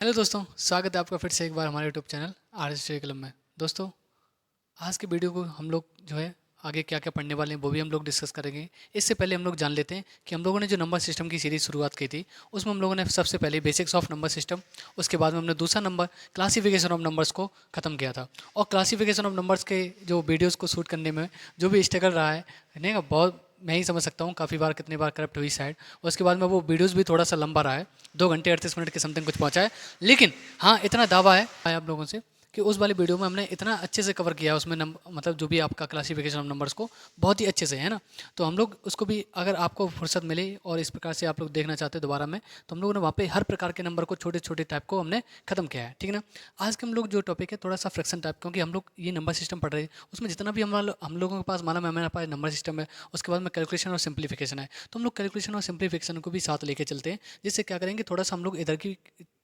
Hello दोस्तों, स्वागत है आपका फिर से एक बार हमारे YouTube channel R S club में। दोस्तों, आज के वीडियो को हम लोग जो है आगे क्या क्या पढ़ने वाले हैं वो भी हम लोग डिस्कस करेंगे। इससे पहले हम लोग जान लेते हैं कि हम लोगों ने जो नंबर सिस्टम की सीरीज शुरुआत की थी उसमें हम लोगों ने सबसे पहले बेसिक्स ऑफ नंबर सिस्टम, उसके बाद में हमने दूसरा नंबर क्लासिफिकेशन ऑफ नंबर्स को ख़त्म किया था। और क्लासिफिकेशन ऑफ नंबर्स के जो वीडियोज़ को शूट करने में जो भी स्ट्रगल रहा है नहीं का बहुत मैं ही समझ सकता हूँ, काफ़ी बार कितनी बार करप्ट हुई साइड। और उसके बाद में वो वीडियोज़ भी थोड़ा सा लंबा रहा है, 2 घंटे 38 मिनट के समथिंग कुछ पहुँचा है। लेकिन हाँ, इतना दावा है आप लोगों से कि उस वाली वीडियो में हमने इतना अच्छे से कवर किया है उसमें मतलब जो भी आपका क्लासिफिकेशन ऑफ नंबर्स को बहुत ही अच्छे से है ना। तो हम लोग उसको भी अगर आपको फुर्सत मिले और इस प्रकार से आप लोग देखना चाहते हैं दोबारा में, तो हम लोगों ने वहाँ पे हर प्रकार के नंबर को छोटे छोटे टाइप को हमने खत्म किया है, ठीक है ना। आज के हम लोग जो टॉपिक है थोड़ा सा फ्रैक्शन टाइप, क्योंकि हम लोग ये नंबर सिस्टम पढ़ रहे हैं उसमें जितना भी हम लोगों के पास मालूम है हमारे पास नंबर सिस्टम है, उसके बाद में कैलकुलेशन और सिंप्लीफिकेशन है। तो हम लोग कैलकुलेशन और सिंप्लीफिकेशन को भी साथ लेके चलते हैं, जिससे क्या करेंगे थोड़ा सा हम लोग इधर की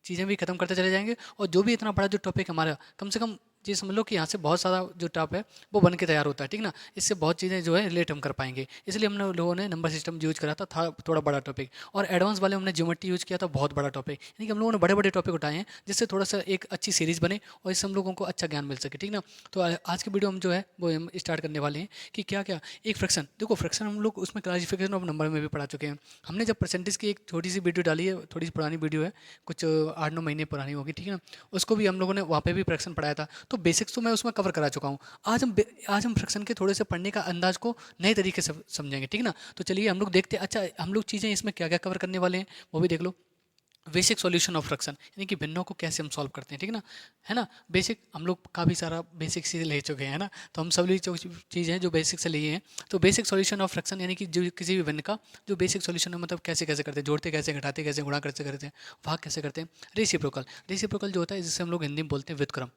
चीज़ें भी खत्म करते चले जाएंगे। और जो भी इतना बड़ा जो टॉपिक हमारा, कम से कम ये समझ लो कि यहाँ से बहुत सारा जो टॉप है वो बन के तैयार होता है, ठीक ना। इससे बहुत चीज़ें जो है रिलेट हम कर पाएंगे, इसलिए हमने लोगों ने नंबर सिस्टम यूज करा था थोड़ा बड़ा टॉपिक। और एडवांस वाले हमने ज्योमेट्री यूज किया था, बहुत बड़ा टॉपिक। यानी कि हम लोगों ने बड़े बड़े टॉपिक उठाए हैं जिससे थोड़ा सा एक अच्छी सीरीज़ बने और इससे हम लोगों को अच्छा ज्ञान मिल सके, ठीक ना। तो आज की वीडियो हम जो है वो हम स्टार्ट करने वाले हैं कि क्या क्या एक फ्रैक्शन। देखो, फ्रैक्शन हम लोग उसमें क्लासिफिकेशन ऑफ नंबर में भी पढ़ा चुके हैं। हमने जब परसेंटेज की एक छोटी सी वीडियो डाली है, थोड़ी सी पुरानी वीडियो है, कुछ 8-9 महीने पुरानी होगी, ठीक है ना। उसको भी हम लोगों ने वहाँ पे भी फ्रैक्शन पढ़ाया था, तो बेसिक्स तो मैं उसमें कवर करा चुका हूँ। आज हम फ्रैक्शन के थोड़े से पढ़ने का अंदाज को नए तरीके से समझेंगे, ठीक ना। तो चलिए हम लोग देखते हैं। अच्छा, हम लोग चीज़ें इसमें क्या क्या कवर करने वाले हैं वो भी देख लो। बेसिक सॉल्यूशन ऑफ फ्रैक्शन, यानी कि भिन्नों को कैसे हम सॉल्व करते हैं, ठीक है ना। है ना। बेसिक हम लोग काफ़ी सारा बेसिक से ले चुके हैं ना, तो हम सभी जो चीज़ हैं जो बेसिक से लिए हैं। तो बेसिक सॉल्यूशन ऑफ फ्रैक्शन यानी कि जो किसी भी भिन्न का जो बेसिक सॉल्यूशन है, मतलब कैसे कैसे करते हैं, जोड़ते कैसे, घटाते कैसे, गुणा कैसे करते हैं, भाग कैसे करते हैं। रेसिप्रोकल, रेसिप्रोकल जो होता है जिसे हम लोग हिंदी में बोलते हैं व्युत्क्रम।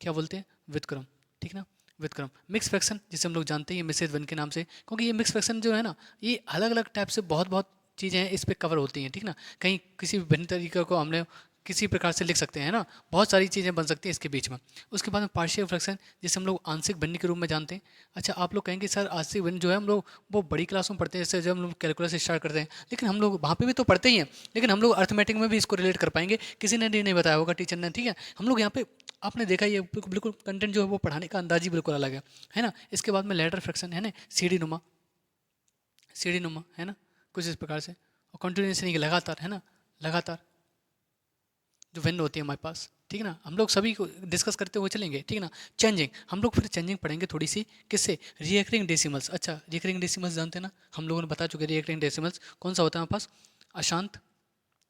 क्या बोलते हैं? व्युत्क्रम, ठीक ना। व्युत्क्रम। मिक्स फ्रैक्शन जिसे हम लोग जानते हैं ये मिसेज वन के नाम से, क्योंकि ये मिक्स फ्रैक्शन जो है ना, ये अलग अलग टाइप से बहुत बहुत चीज़ें हैं इस पे कवर होती हैं, ठीक ना। कहीं किसी भी भिन्न तरीके को हमने किसी प्रकार से लिख सकते हैं ना, बहुत सारी चीज़ें बन सकती हैं इसके बीच में। उसके बाद में पार्शियल फ्रैक्शन जिसे हम लोग आंशिक भिन्न के रूप में जानते हैं। अच्छा, आप लोग कहेंगे सर आंशिक भिन्न जो है हम लोग वो बड़ी क्लास में पढ़ते हैं, जैसे जब हम लोग कैलकुलस स्टार्ट करते हैं, लेकिन हम लोग वहाँ पे भी तो पढ़ते ही हैं, लेकिन हम लोग अर्थमेटिक में भी इसको रिलेट कर पाएंगे। किसी ने नहीं बताया होगा टीचर ने, ठीक है। हम लोग यहाँ पे आपने देखा ये बिल्कुल कंटेंट जो है वो पढ़ाने का अंदाज ही बिल्कुल अलग है ना। इसके बाद में लेटर फ्रैक्शन है ना, सीढ़ी नुमा, सीढ़ी नुमा है ना, कुछ इस प्रकार से। और कंटिन्यूस यानी कि लगातार, है ना, लगातार जो वेन होती है हमारे पास, ठीक है ना। हम लोग सभी को डिस्कस करते हुए चलेंगे, ठीक है ना। चेंजिंग, हम लोग फिर चेंजिंग पढ़ेंगे थोड़ी सी, किससे? Recurring decimals. अच्छा, रिकरिंग डेसिमल्स जानते हैं ना, हम लोगों ने बता चुके। रिकरिंग डेसिमल्स कौन सा होता है हमारे पास? अशांत,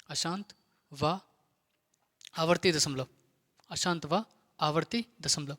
अशांत व आवर्ती दशमलव, अशांत व आवर्ती दशमलव,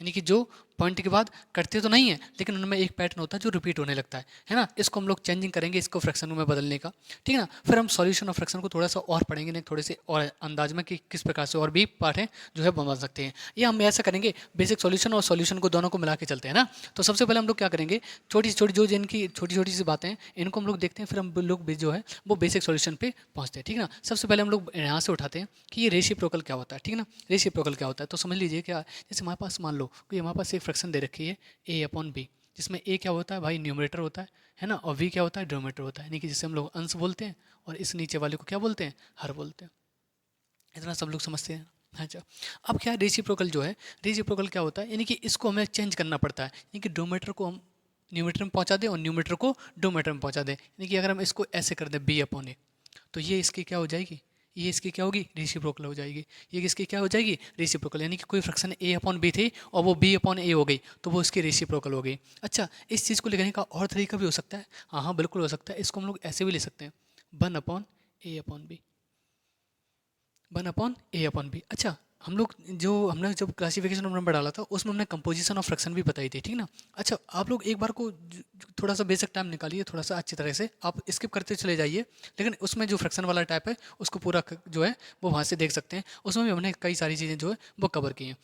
यानी कि जो पॉइंट के बाद कटते तो नहीं है लेकिन उनमें एक पैटर्न होता है जो रिपीट होने लगता है ना। इसको हम लोग चेंजिंग करेंगे, इसको फ्रैक्शन में बदलने का, ठीक है ना। फिर हम सॉल्यूशन ऑफ फ्रैक्शन को थोड़ा सा और पढ़ेंगे, नहीं थोड़े से और अंदाज में कि किस प्रकार से और भी पार्ट हैं जो है बन सकते हैं। ये हम ऐसा करेंगे, बेसिक सॉल्यूशन और सॉल्यूशन को दोनों को मिला के चलते हैं ना। तो सबसे पहले हम लोग क्या करेंगे, छोटी छोटी जो जिनकी छोटी छोटी सी बातें हैं इनको हम लोग देखते हैं, फिर हम लोग भी जो है वो बेसिक सॉल्यूशन पे पहुंचते हैं, ठीक है ना। सबसे पहले हम लोग यहाँ से उठाते हैं कि ये रेसिप्रोकल क्या होता है, ठीक है ना। रेसिप्रोकल क्या होता है तो समझ लीजिए क्या, जैसे हमारे पास मान लो कि हमारे पास एक फ्रैक्शन दे रखी है ए अपॉन बी, जिसमें ए क्या होता है भाई, न्यूमरेटर होता है ना, और वी क्या होता है, डिनोमिनेटर होता है, यानी कि जिसे हम लोग अंश बोलते हैं और इस नीचे वाले को क्या बोलते हैं, हर बोलते हैं। इतना सब लोग समझते हैं। अच्छा, अब क्या है रेसिप्रोकल जो है, रेसिप्रोकल क्या होता है, यानी कि इसको हमें चेंज करना पड़ता है, यानी कि डोमीटर को हम न्यूमरेटर में पहुंचा दें और न्यूमरेटर को डोमीटर में पहुंचा दें। यानी कि अगर हम इसको ऐसे कर दें बी अपॉन ए, तो ये इसकी क्या हो जाएगी, ये इसकी क्या होगी, रेसिप्रोकल हो जाएगी। ये किसकी क्या हो जाएगी, रेसिप्रोकल, यानी कि कोई फ्रैक्शन ए अपॉन बी थी और वो बी अपॉन ए हो गई तो वो इसकी रेसिप्रोकल हो गई। अच्छा, इस चीज़ को लिखने का और तरीका भी हो सकता है, हाँ हाँ बिल्कुल हो सकता है। इसको हम लोग ऐसे भी ले सकते हैं, वन अपॉन ए अपॉन बी, वन अपॉन ए अपॉन बी। अच्छा, हम लोग जो हमने जब क्लासिफिकेशन ऑफ नंबर डाला था उसमें हमने कंपोजिशन ऑफ फ्रैक्शन भी बताई थी, ठीक ना। अच्छा, आप लोग एक बार को थोड़ा सा बेसिक टाइम निकालिए, थोड़ा सा अच्छी तरह से आप स्किप करते चले जाइए, लेकिन उसमें जो फ्रैक्शन वाला टाइप है उसको पूरा जो है वो वहाँ से देख सकते हैं। उसमें भी हमने कई सारी चीज़ें जो है वो कवर की हैं,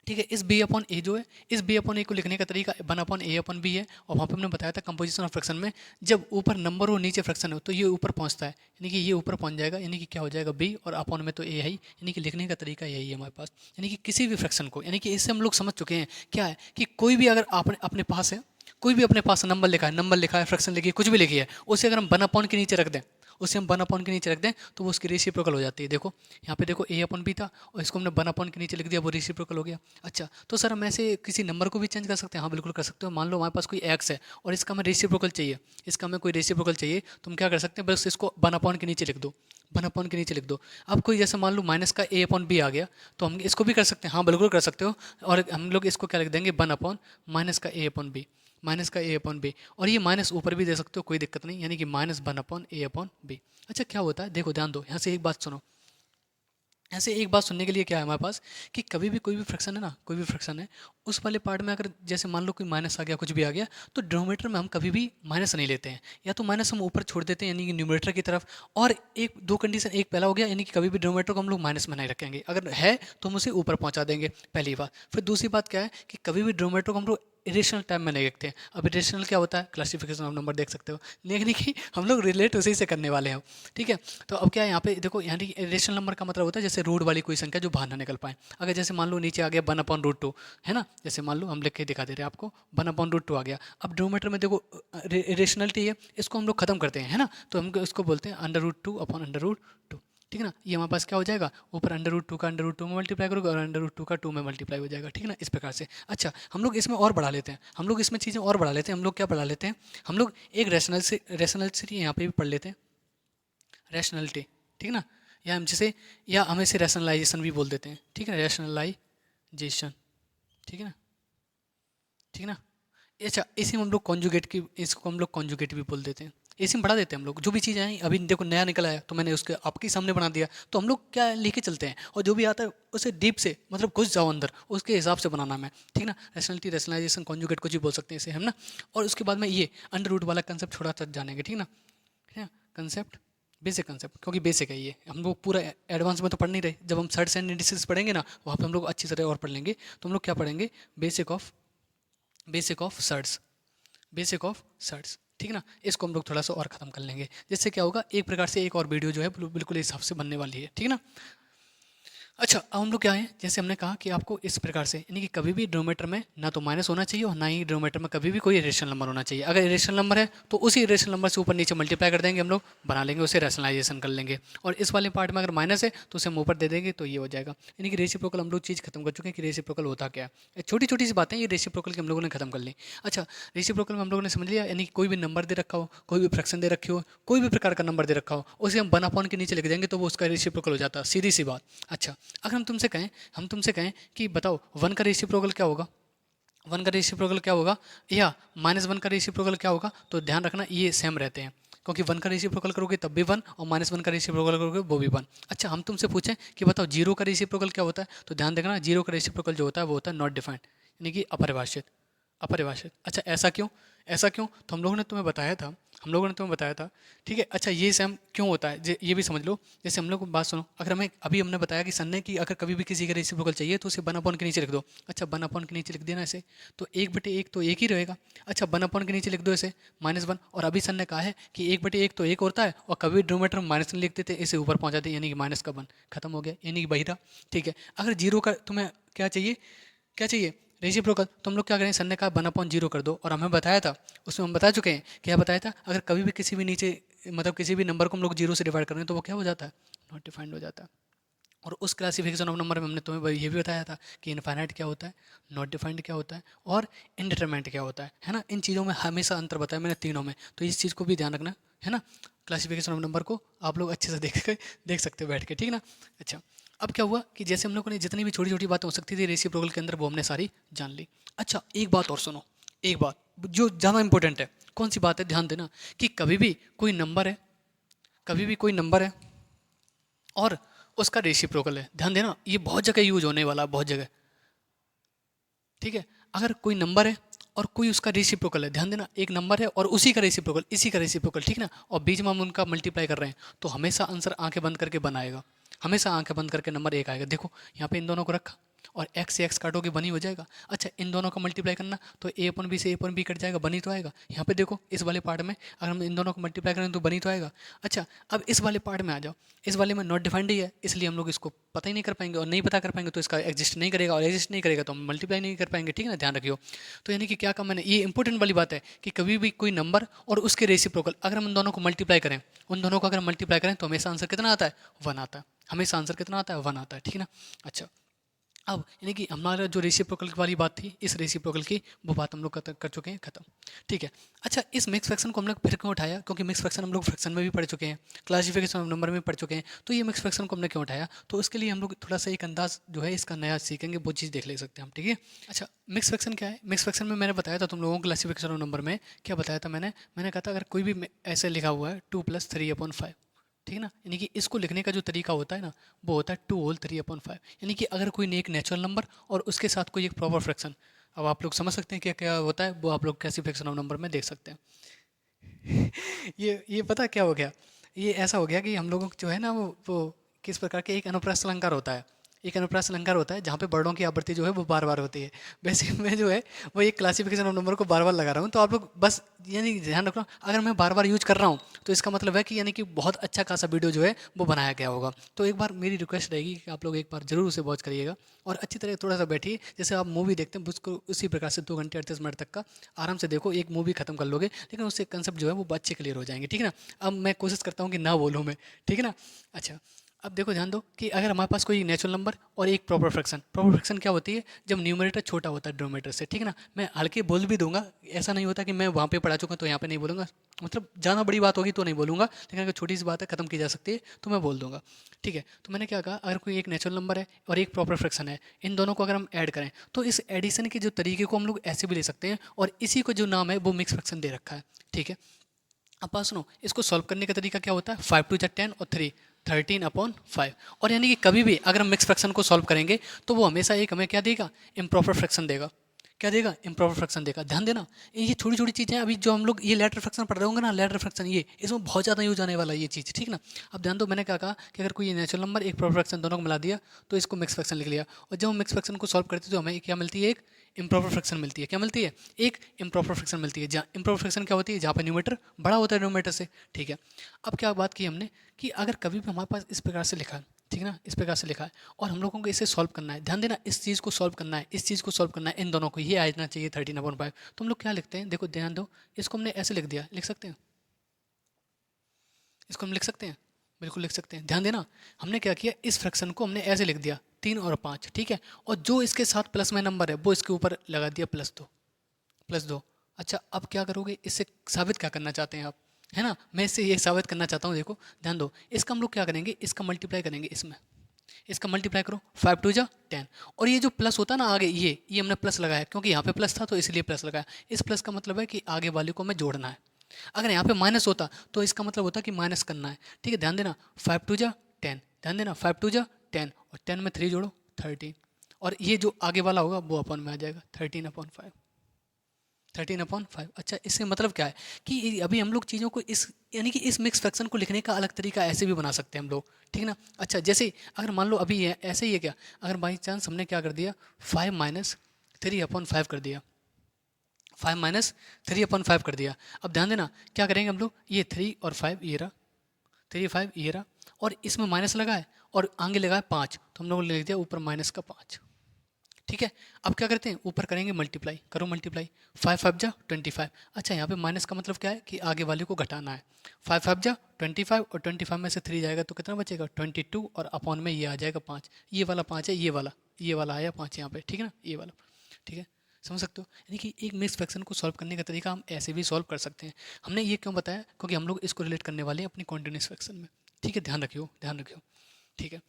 ठीक है। इस बी अपॉन ए जो है, इस बी अपॉन ए को लिखने का तरीका वन अपॉन ए अपॉन बी है, और वहाँ पे हमने बताया था कंपोजिशन ऑफ फ्रैक्शन में जब ऊपर नंबर हो नीचे फ्रैक्शन हो तो ये ऊपर पहुँचता है, यानी कि ये ऊपर पहुँच जाएगा, यानी कि क्या हो जाएगा बी, और अपॉन में तो ए है ही, यानी कि लिखने का तरीका यही है हमारे पास। यानी कि किसी भी फ्रैक्शन को, यानी कि इससे हम लोग समझ चुके हैं क्या है कि कोई भी अगर आपने अपने पास है, कोई भी अपने पास नंबर लिखा है, फ्रैक्शन लिखी है, कुछ भी लिखी है, उसे अगर हम वन अपॉन के नीचे रख दें उसे हम 1 के नीचे रख दें तो वो उसकी रेसिप्रोकल हो जाती है। देखो यहाँ पे देखो A/B था और इसको हमने 1 के नीचे लिख दिया, वो रेसिप्रोकल हो गया। अच्छा तो सर हम ऐसे किसी नंबर को भी चेंज कर सकते हैं? हाँ बिल्कुल कर सकते हो। मान लो हमारे पास कोई x है और इसका हमें रेसिप्रोकल चाहिए, इसका हमें कोई रेसिप्रोकल चाहिए, तो हम क्या कर सकते हैं, बस इसको 1 के नीचे लिख दो, 1 के नीचे लिख दो। अब कोई जैसे मान लो माइनस का A/B आ गया तो हम इसको भी कर सकते हैं, हाँ बिल्कुल कर सकते हो। और हम लोग इसको क्या लिख देंगे, 1 माइनस का A/B, माइनस का A/B। और ये माइनस ऊपर भी दे सकते हो, कोई दिक्कत नहीं, यानी कि -1/A/B। अच्छा क्या होता है, देखो ध्यान दो, यहाँ से एक बात सुनो। ऐसे एक बात सुनने के लिए क्या है हमारे पास कि कभी भी कोई भी फ्रैक्शन है ना, कोई भी फ्रैक्शन है, उस वाले पार्ट में अगर जैसे मान लो कोई माइनस आ गया, कुछ भी आ गया, तो डिनोमिनेटर में हम कभी भी माइनस नहीं लेते हैं, या तो माइनस हम ऊपर छोड़ देते हैं यानी कि न्यूमरेटर की तरफ। और एक दो कंडीशन, एक पहला हो गया यानी कि कभी भी डिनोमिनेटर को हम लोग माइनस में नहीं रखेंगे, अगर है तो हम उसे ऊपर पहुंचा देंगे, पहली बात। फिर दूसरी बात क्या है कि कभी भी डिनोमिनेटर को हम लोग इरेशनल टाइम में नहीं रखते हैं। अब इरेशनल क्या होता है, क्लासिफिकेशन ऑफ नंबर देख सकते हो, लेकिन कि हम लोग रिलेट उसी से करने वाले हैं, ठीक है। तो अब क्या है यहाँ पे देखो, यानी कि इरेशनल नंबर का मतलब होता है जैसे रूट वाली कोई संख्या जो बाहर ना निकल पाए। अगर जैसे मान लो नीचे आ गया 1/√2, है ना, जैसे मान लो हम लिख के दिखा दे रहे हैं आपको, 1/√2 आ गया। अब डिनोमिनेटर में देखो इरेशनलिटी है, इसको हम लोग खत्म करते हैं, है ना, तो हम इसको बोलते हैं √2/√2, ठीक है ना। ये हमारे पास क्या हो जाएगा, ऊपर √2 का √2 में मल्टीप्लाई करोगे और √2 का 2 में मल्टीप्लाई हो जाएगा, ठीक है ना, इस प्रकार से। अच्छा हम लोग इसमें और बढ़ा लेते हैं, हम लोग इसमें चीज़ें और बढ़ा लेते हैं। हम लोग क्या बढ़ा लेते हैं, हम लोग एक रैशनलिटी यहाँ पे भी पढ़ लेते हैं, रैशनलिटी, ठीक है ना, या हम जिसे, या हम इसे रैशनलाइजेशन भी बोल देते हैं, ठीक है, रैशनलाइजेशन, ठीक है ना, ठीक है ना। अच्छा इसी में हम लोग कॉन्जुगेट की, इसको हम लोग कॉन्जुगेट भी बोल देते हैं, इसी में बढ़ा देते हैं हम लोग। जो भी चीज़ आई अभी देखो नया निकला है तो मैंने उसके आपके सामने बना दिया, तो हम लोग क्या लेके चलते हैं, और जो भी आता है उसे डीप से मतलब घुस जाओ अंदर, उसके हिसाब से बनाना है, ठीक ना। रैशनलिटी, रैशनलाइजेशन, कॉन्जुगेट कुछ भी बोल सकते हैं इसे हम ना। और उसके बाद में ये अंडर रूट वाला कंसेप्ट थोड़ा सा जानेंगे, ठीक ना, ठीक है, कंसेप्ट, बेसिक कंसेप्ट, क्योंकि बेसिक है ये, हम लोग पूरा एडवांस में तो पढ़ नहीं रहे। जब हम सर्ट्स एंड इंडिसेस पढ़ेंगे ना, वहाँ पे हम लोग अच्छी तरह और पढ़ लेंगे। तो हम लोग क्या पढ़ेंगे, basic of surds, basic of surds, ठीक है ना। इसको हम लोग थोड़ा सा और ख़त्म कर लेंगे, जिससे क्या होगा, एक प्रकार से एक और वीडियो जो है बिल्कुल इस हिसाब से बनने वाली है, ठीक है ना। अच्छा अब हम लोग क्या है, जैसे हमने कहा कि आपको इस प्रकार से, यानी कि कभी भी डिनोमिनेटर में ना तो माइनस होना चाहिए और ना ही डिनोमिनेटर में कभी भी कोई इरेशनल नंबर होना चाहिए। अगर इरेशनल नंबर है तो उसी इरेशनल नंबर से ऊपर नीचे मल्टीप्लाई कर देंगे हम लोग, बना लेंगे उसे, रैशनलाइजेशन कर लेंगे। और इस वाले पार्ट में अगर माइनस है तो उसे हम ऊपर दे देंगे, तो ये हो जाएगा। यानी कि रेसिप्रोकल हम लोग चीज़ खत्म कर चुके हैं कि रेसिप्रोकल होता क्या है। छोटी छोटी सी बातें ये रेसिप्रोकल की हम लोगों ने खत्म कर ली। अच्छा रेसिप्रोकल में हम लोगों ने समझ लिया, यानी कि कोई भी नंबर दे रखा हो, कोई भी फ्रैक्शन दे रखी हो, कोई भी प्रकार का नंबर दे रखा हो, उसे हम 1 के नीचे लिख देंगे तो वो उसका रेसिप्रोकल हो जाता है, सीधी सी बात। अच्छा अगर हम तुमसे कहें कि बताओ 1 का रेसिप्रोकल क्या होगा, 1 का रेसिप्रोकल क्या होगा, या -1 का रेसिप्रोकल क्या होगा, तो ध्यान रखना ये सेम रहते हैं, क्योंकि 1 का रेसिप्रोकल करोगे तब भी 1 और -1 का रेसिप्रोकल करोगे वो भी 1। अच्छा हम तुमसे पूछें कि बताओ 0 का रेसिप्रोकल क्या होता है, तो ध्यान देखना 0 का रेसिप्रोकल जो होता है वो होता है नॉट डिफाइंड, यानी कि अपरिभाषित, अपरिभाषित। अच्छा ऐसा क्यों, ऐसा क्यों, तो हम लोगों ने तुम्हें बताया था, हम लोगों ने तुम्हें बताया था, ठीक है। अच्छा ये सेम क्यों होता है, ये भी समझ लो। जैसे हम लोग बात सुनो, अगर हमें अभी हमने बताया कि सन ने कि अगर कभी भी किसी का रेसिप्रोकल चाहिए तो उसे 1 के नीचे लिख दो। अच्छा 1 के नीचे लिख देना ऐसे, तो 1/1 तो एक ही रहेगा। अच्छा 1 के नीचे लिख दो इसे -1, और अभी सन ने कहा है कि 1/1 तो एक होता है, और कभी डिनोमिनेटर में माइनस नहीं लिख देते, इसे ऊपर पहुंचा दे, यानी कि माइनस का 1 खत्म हो गया, यानी कि वही रहा, ठीक है। अगर 0 का तुम्हें क्या चाहिए, क्या चाहिए, रेसिप्रोकल, तो हम लोग क्या करें, सन ने कहा 1/0 कर दो, और हमें बताया था, उसमें हम बता चुके हैं, क्या बताया था, अगर कभी भी किसी भी नीचे मतलब किसी भी नंबर को हम लोग 0 से डिवाइड कर रहे हैं तो वो क्या हो जाता है, नॉट डिफाइंड हो जाता है। और उस क्लासिफिकेशन ऑफ नंबर में हमने तुम्हें ये भी बताया था कि इनफाइनाइट क्या होता है, नॉट डिफाइंड क्या होता है, और इनडिटरमिनेंट क्या होता है ना। इन चीज़ों में हमेशा अंतर बताया मैंने तीनों में, तो इस चीज़ को भी ध्यान रखना है ना। क्लासिफिकेशन ऑफ नंबर को आप लोग अच्छे से देख सकते हो बैठ के, ठीक है ना। अच्छा अब क्या हुआ कि जैसे हम लोगों ने जितनी भी छोटी छोटी बातें हो सकती थी रेसिप्रोकल के अंदर वो हमने सारी जान ली। अच्छा एक बात और सुनो, एक बात जो ज़्यादा इंपॉर्टेंट है, कौन सी बात है, ध्यान देना, कि कभी भी कोई नंबर है, कभी भी कोई नंबर है और उसका रेसिप्रोकल है, ध्यान देना ये बहुत जगह यूज होने वाला है, बहुत जगह, ठीक है। अगर कोई नंबर है और कोई उसका रेसिप्रोकल है, ध्यान देना एक नंबर है और उसी का रेसिप्रोकल, इसी का रेसिप्रोकल, ठीक ना, और बीच में हम उनका मल्टीप्लाई कर रहे हैं, तो हमेशा आंसर आंखें बंद करके बनाएगा, हमेशा आंखें बंद करके नंबर 1 आएगा। देखो यहाँ पे इन दोनों को रखा, और x से x काटोगे 1 ही हो जाएगा। अच्छा, इन दोनों का मल्टीप्लाई करना तो a अपन b से a अपन b कट जाएगा, 1 ही तो आएगा। यहाँ पे देखो इस वाले पार्ट में अगर हम इन दोनों को मल्टीप्लाई करें तो 1 ही तो आएगा। अच्छा, अब इस वाले पार्ट में आ जाओ, इस वाले में नॉट डिफाइंड ही है, इसलिए हम लोग इसको पता ही नहीं कर पाएंगे, और नहीं पता कर पाएंगे तो इसका एग्जिस्ट नहीं करेगा, और एग्जिस्ट नहीं करेगा तो हम मल्टीप्लाई नहीं कर पाएंगे। ठीक है ना, ध्यान रखियो। तो यानी कि क्या कहा मैंने, ये इंपॉर्टेंट वाली बात है कि कभी भी कोई नंबर और उसके रेसिप्रोकल अगर हम उन दोनों को मल्टीप्लाई करें, उन दोनों को अगर मल्टीप्लाई करें तो हमेशा आंसर कितना आता है, 1 आता है। हमेशा आंसर कितना आता है, 1 आता है। ठीक है ना। अच्छा, अब यानी कि हमारा जो रेसिप्रोकल वाली बात थी, इस रेसिप्रोकल की वो बात हम लोग कर चुके हैं, खत्म। ठीक है। अच्छा, इस मिक्स फ्रैक्शन को हम लोग फिर क्यों उठाया, क्योंकि मिक्स फ्रैक्शन हम लोग फ्रैक्शन में भी पढ़ चुके हैं, क्लासिफिकेशन ऑफ नंबर में पढ़ चुके हैं, तो ये मिक्स फ्रैक्शन को हमने क्यों उठाया, तो उसके लिए हम लोग थोड़ा सा एक अंदाज जो है इसका नया सीखेंगे, वो चीज़ देख ले सकते हैं हम। ठीक है। अच्छा, मिक्स फ्रैक्शन क्या है, मिक्स फ्रैक्शन में मैंने बताया था तुम लोगों को क्लासिफिकेशन ऑफ नंबर में क्या बताया था मैंने कहा था अगर कोई भी ऐसे लिखा हुआ है 2 + 3/5, ठीक है ना, यानी कि इसको लिखने का जो तरीका होता है ना वो होता है 2 होल 3/5, यानी कि अगर कोई एक नेचुरल नंबर और उसके साथ कोई एक प्रॉपर फ्रैक्शन, अब आप लोग समझ सकते हैं क्या क्या होता है, वो आप लोग क्लासिफिकेशन ऑफ नंबर में देख सकते हैं। ये पता क्या हो गया, ये ऐसा हो गया कि हम लोगों को जो है ना वो किस प्रकार के एक अनुप्रास अलंकार होता है, एक अनुप्रास अलंकार होता है जहाँ पे वर्डों की आवृत्ति जो है वो बार बार होती है। वैसे मैं जो है वो एक क्लासिफिकेशन ऑफ नंबर को बार बार लगा रहा हूँ, तो आप लोग बस यानी ध्यान रखना, अगर मैं बार बार यूज कर रहा हूँ तो इसका मतलब है कि यानी कि बहुत अच्छा खासा वीडियो जो है वो बनाया गया होगा। तो एक बार मेरी रिक्वेस्ट रहेगी कि आप लोग एक बार जरूर उसे वॉच करिएगा और अच्छी तरह थोड़ा सा बैठिए, जैसे आप मूवी देखते हैं उसको उसी प्रकार से 2 घंटे 38 मिनट तक का आराम से देखो, एक मूवी खत्म कर लोगे, लेकिन उससे कंसेप्ट जो है वो अच्छे क्लियर हो जाएंगे। ठीक है ना। अब मैं कोशिश करता हूँ कि ना बोलूँ मैं, ठीक है ना। अच्छा, अब देखो ध्यान दो कि अगर हमारे पास कोई नेचुरल नंबर और एक प्रॉपर फ्रैक्शन क्या होती है, जब न्यूमरेटर छोटा होता है डिनोमिनेटर से। ठीक है ना। मैं हल्के बोल भी दूंगा, ऐसा नहीं होता कि मैं वहाँ पे पढ़ा चुका तो यहाँ पे नहीं बोलूँगा, मतलब ज़्यादा बड़ी बात होगी तो नहीं बोलूँगा, लेकिन अगर छोटी सी बात है खत्म की जा सकती है तो मैं बोल दूंगा। ठीक है। तो मैंने क्या कहा, अगर कोई एक नेचुरल नंबर है और एक प्रॉपर फ्रैक्शन है, इन दोनों को अगर हम ऐड करें तो इस एडिशन के जो तरीके को हम लोग ऐसे भी ले सकते हैं, और इसी को जो नाम है वो मिक्स फ्रैक्शन दे रखा है। ठीक है। अब बात सुनो, इसको सॉल्व करने का तरीका क्या होता है, 5 2 10 और 3 13/5, और यानी कि कभी भी अगर हम मिक्स फ्रैक्शन को सॉल्व करेंगे तो वो हमेशा एक हमें क्या देगा, इम्प्रॉपर फ्रैक्शन देगा। क्या देगा, इम्प्रॉपर फ्रैक्शन देगा। ध्यान देना, ये छोटी छोटी चीज़ें अभी जो हम लोग ये लेटर फ्रैक्शन पढ़ रहे होंगे ना, लेटर फ्रैक्शन ये इसमें बहुत ज़्यादा यूज आने वाला है ये चीज़। ठीक ना। अब ध्यान दो, मैंने क्या कहा कि अगर कोई नेचुरल नंबर एक प्रॉपर फ्रैक्शन दोनों को मिला दिया तो इसको मिक्स फ्रैक्शन लिख लिया, और जब हम मिक्स फ्रैक्शन को सॉल्व करते हैं तो हमें क्या मिलती है, एक इम्प्रॉपर फ्रैक्शन मिलती है। क्या मिलती है, एक इम्प्रॉपर फ्रैक्शन मिलती है। जहाँ इम्प्रॉपर फ्रैक्शन क्या होती है, जहाँ पर न्यूमरेटर बड़ा होता है डिनोमिनेटर से। ठीक है। अब क्या बात की हमने कि अगर कभी भी हमारे पास इस प्रकार से लिखा है, ठीक है ना, इस प्रकार से लिखा है और हम लोगों को इसे सॉल्व करना है, ध्यान देना, इस चीज़ को सॉल्व करना है, इस चीज़ को सॉल्व करना है, इन दोनों को ये आ जाना चाहिए 13/5, तो हम लोग क्या लिखते हैं, देखो ध्यान दो, इसको हमने ऐसे लिख दिया, लिख सकते हैं, इसको हम लिख सकते हैं, बिल्कुल लिख सकते हैं। ध्यान देना, हमने क्या किया, इस फ्रैक्शन को हमने ऐसे लिख दिया 3 और 5, ठीक है, और जो इसके साथ प्लस में नंबर है वो इसके ऊपर लगा दिया +2। अच्छा, अब क्या करोगे, इससे साबित क्या करना चाहते हैं आप, है ना, मैं इससे ये साबित करना चाहता हूँ। देखो ध्यान दो, इसका हम लोग क्या करेंगे, इसका मल्टीप्लाई करेंगे इसमें, इसका मल्टीप्लाई करो, 5 2 जा 10, और ये जो प्लस होता है ना आगे, ये हमने प्लस लगाया क्योंकि यहाँ पे प्लस था तो इसलिए प्लस लगाया। इस प्लस का मतलब है कि आगे वाले को हमें जोड़ना है। अगर यहाँ पे माइनस होता तो इसका मतलब होता कि माइनस करना है। ठीक है। ध्यान देना, 5 2 जा 10, ध्यान देना, 5 2 जा 10 और 10 में 3 जोड़ो 13, और ये जो आगे वाला होगा वो अपन में आ जाएगा 13/5। अच्छा, इससे मतलब क्या है कि अभी हम लोग चीज़ों को इस यानी कि इस मिक्स फ्रैक्शन को लिखने का अलग तरीका ऐसे भी बना सकते हैं हम लोग। ठीक है ना। अच्छा, जैसे अगर मान लो अभी ये ऐसे ही है क्या, अगर बाई चांस हमने क्या कर दिया, 5 - 3/5 कर दिया, 5 - 3/5 कर दिया। अब ध्यान देना क्या करेंगे हम लोग, ये 3 और 5 ये रहा, 3 5 ये रहा, और इसमें माइनस लगा है और आगे लगा है 5, तो हम लोगों ने लिख दिया ऊपर -5। ठीक है। अब क्या करते हैं, ऊपर करेंगे मल्टीप्लाई, करो मल्टीप्लाई, 5 5 जा 25। अच्छा, यहाँ पे माइनस का मतलब क्या है कि आगे वाले को घटाना है, 5 5 जा 25, और 25 में से 3 जाएगा तो कितना बचेगा 22, और अपॉन में ये आ जाएगा 5, ये वाला 5 है, ये वाला आया 5 यहाँ पे। ठीक है ना, ये वाला। ठीक है, समझ सकते हो, यानी कि एक मिक्स फ्रैक्शन को सॉल्व करने का तरीका हम ऐसे भी सॉल्व कर सकते हैं। हमने ये क्यों बताया, क्योंकि हम लोग इसको रिलेट करने वाले हैं अपनी कॉन्टिन्यूस फ्रैक्शन में। ठीक है, ध्यान रखियो, ध्यान रखियो। ठीक है।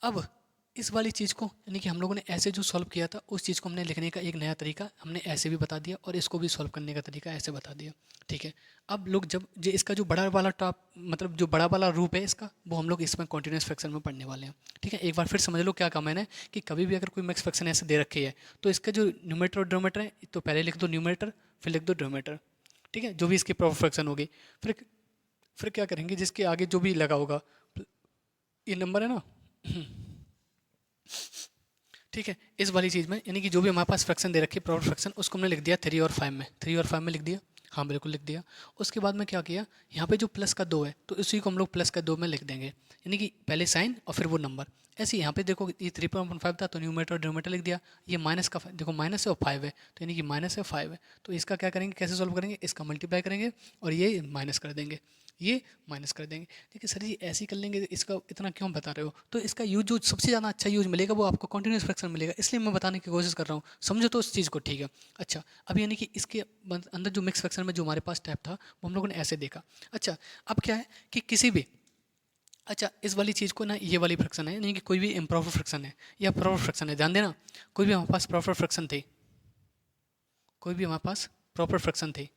अब इस वाली चीज़ को यानी कि हम लोगों ने ऐसे जो सॉल्व किया था उस चीज़ को हमने लिखने का एक नया तरीका हमने ऐसे भी बता दिया, और इसको भी सॉल्व करने का तरीका ऐसे बता दिया। ठीक है। अब लोग जब जो इसका जो बड़ा वाला टॉप मतलब जो बड़ा वाला रूप है इसका, वो हम लोग इसमें कॉन्टिन्यूस फ्रैक्शन में पढ़ने वाले हैं। ठीक है। एक बार फिर समझ लो क्या कहा मैंने कि कभी भी अगर कोई मिक्स फ्रैक्शन ऐसे दे रखी है तो इसका जो न्यूमरेटर और डिनोमिनेटर है, तो पहले लिख दो न्यूमरेटर फिर लिख दो डिनोमिनेटर। ठीक है, जो भी इसकी प्रॉपर फ्रैक्शन होगी, फिर क्या करेंगे, जिसके आगे जो भी लगा होगा, ये नंबर है ना, ठीक ठीक है। इस वाली चीज़ में यानी कि जो भी हमारे पास फ्रैक्शन दे रखी है प्रॉपर फ्रैक्शन, उसको हमने लिख दिया 3 और 5 में, 3 और 5 में लिख दिया, हाँ बिल्कुल लिख दिया। उसके बाद में क्या किया, यहाँ पे जो प्लस का 2 है तो इसी को हम लोग प्लस का 2 में लिख देंगे, यानी कि पहले साइन और फिर वो नंबर। ऐसे यहाँ पे देखो ये 3.5 था तो न्यूमरेटर और डिनोमिनेटर लिख दिया। ये माइनस का देखो माइनस है और 5 है, तो यानी कि माइनस है 5 है, तो इसका क्या करेंगे, कैसे सॉल्व करेंगे, इसका मल्टीप्लाई करेंगे और ये माइनस कर देंगे, ये माइनस कर देंगे। देखिए सर जी ऐसे ही कर लेंगे, इसका इतना क्यों बता रहे हो, तो इसका यूज जो सबसे ज़्यादा अच्छा यूज मिलेगा वो आपको कॉन्टिन्यूस फ्रैक्शन मिलेगा, इसलिए मैं बताने की कोशिश कर रहा हूँ, समझो तो उस चीज़ को, ठीक है। अच्छा अब यानी कि इसके अंदर जो मिक्स फ्रैक्शन में जो हमारे पास टाइप था वो हम लोगों ने ऐसे देखा। अच्छा अब क्या है कि किसी भी, अच्छा इस वाली चीज़ को ना, ये वाली फ्रैक्शन है यानी कि कोई भी इम्प्रॉपर फ्रैक्शन है या प्रॉपर फ्रैक्शन है, ध्यान देना, कोई भी हमारे पास प्रॉपर फ्रैक्शन थी, कोई भी हमारे पास प्रॉपर फ्रैक्शन थी,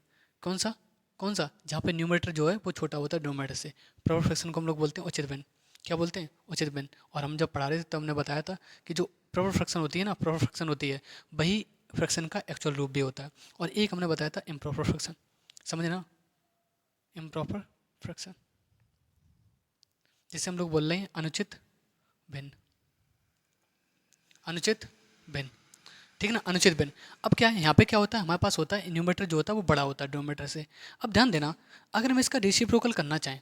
कौन सा कौन सा, जहाँ पे न्यूमरेटर जो है वो छोटा होता है डिनोमिनेटर से, प्रॉपर फ्रैक्शन को हम लोग बोलते हैं उचित भिन्न। क्या बोलते हैं, उचित भिन्न। और हम जब पढ़ा रहे थे तब हमने बताया था कि जो प्रॉपर फ्रैक्शन होती है ना, प्रॉपर फ्रैक्शन होती है वही फ्रैक्शन का एक्चुअल रूप भी होता है। और एक हमने बताया था इम्प्रॉपर फ्रैक्शन, समझे ना, इम्प्रॉपर फ्रैक्शन जिसे हम लोग बोल रहे हैं अनुचित भिन्न, अनुचित भिन्न, ठीक है ना, अनुचित भिन्न। अब क्या है यहाँ पे क्या होता है, हमारे पास होता है न्यूमरेटर जो होता है वो बड़ा होता है डिनोमिनेटर से। अब ध्यान देना, अगर हम इसका रेसिप्रोकल करना चाहें,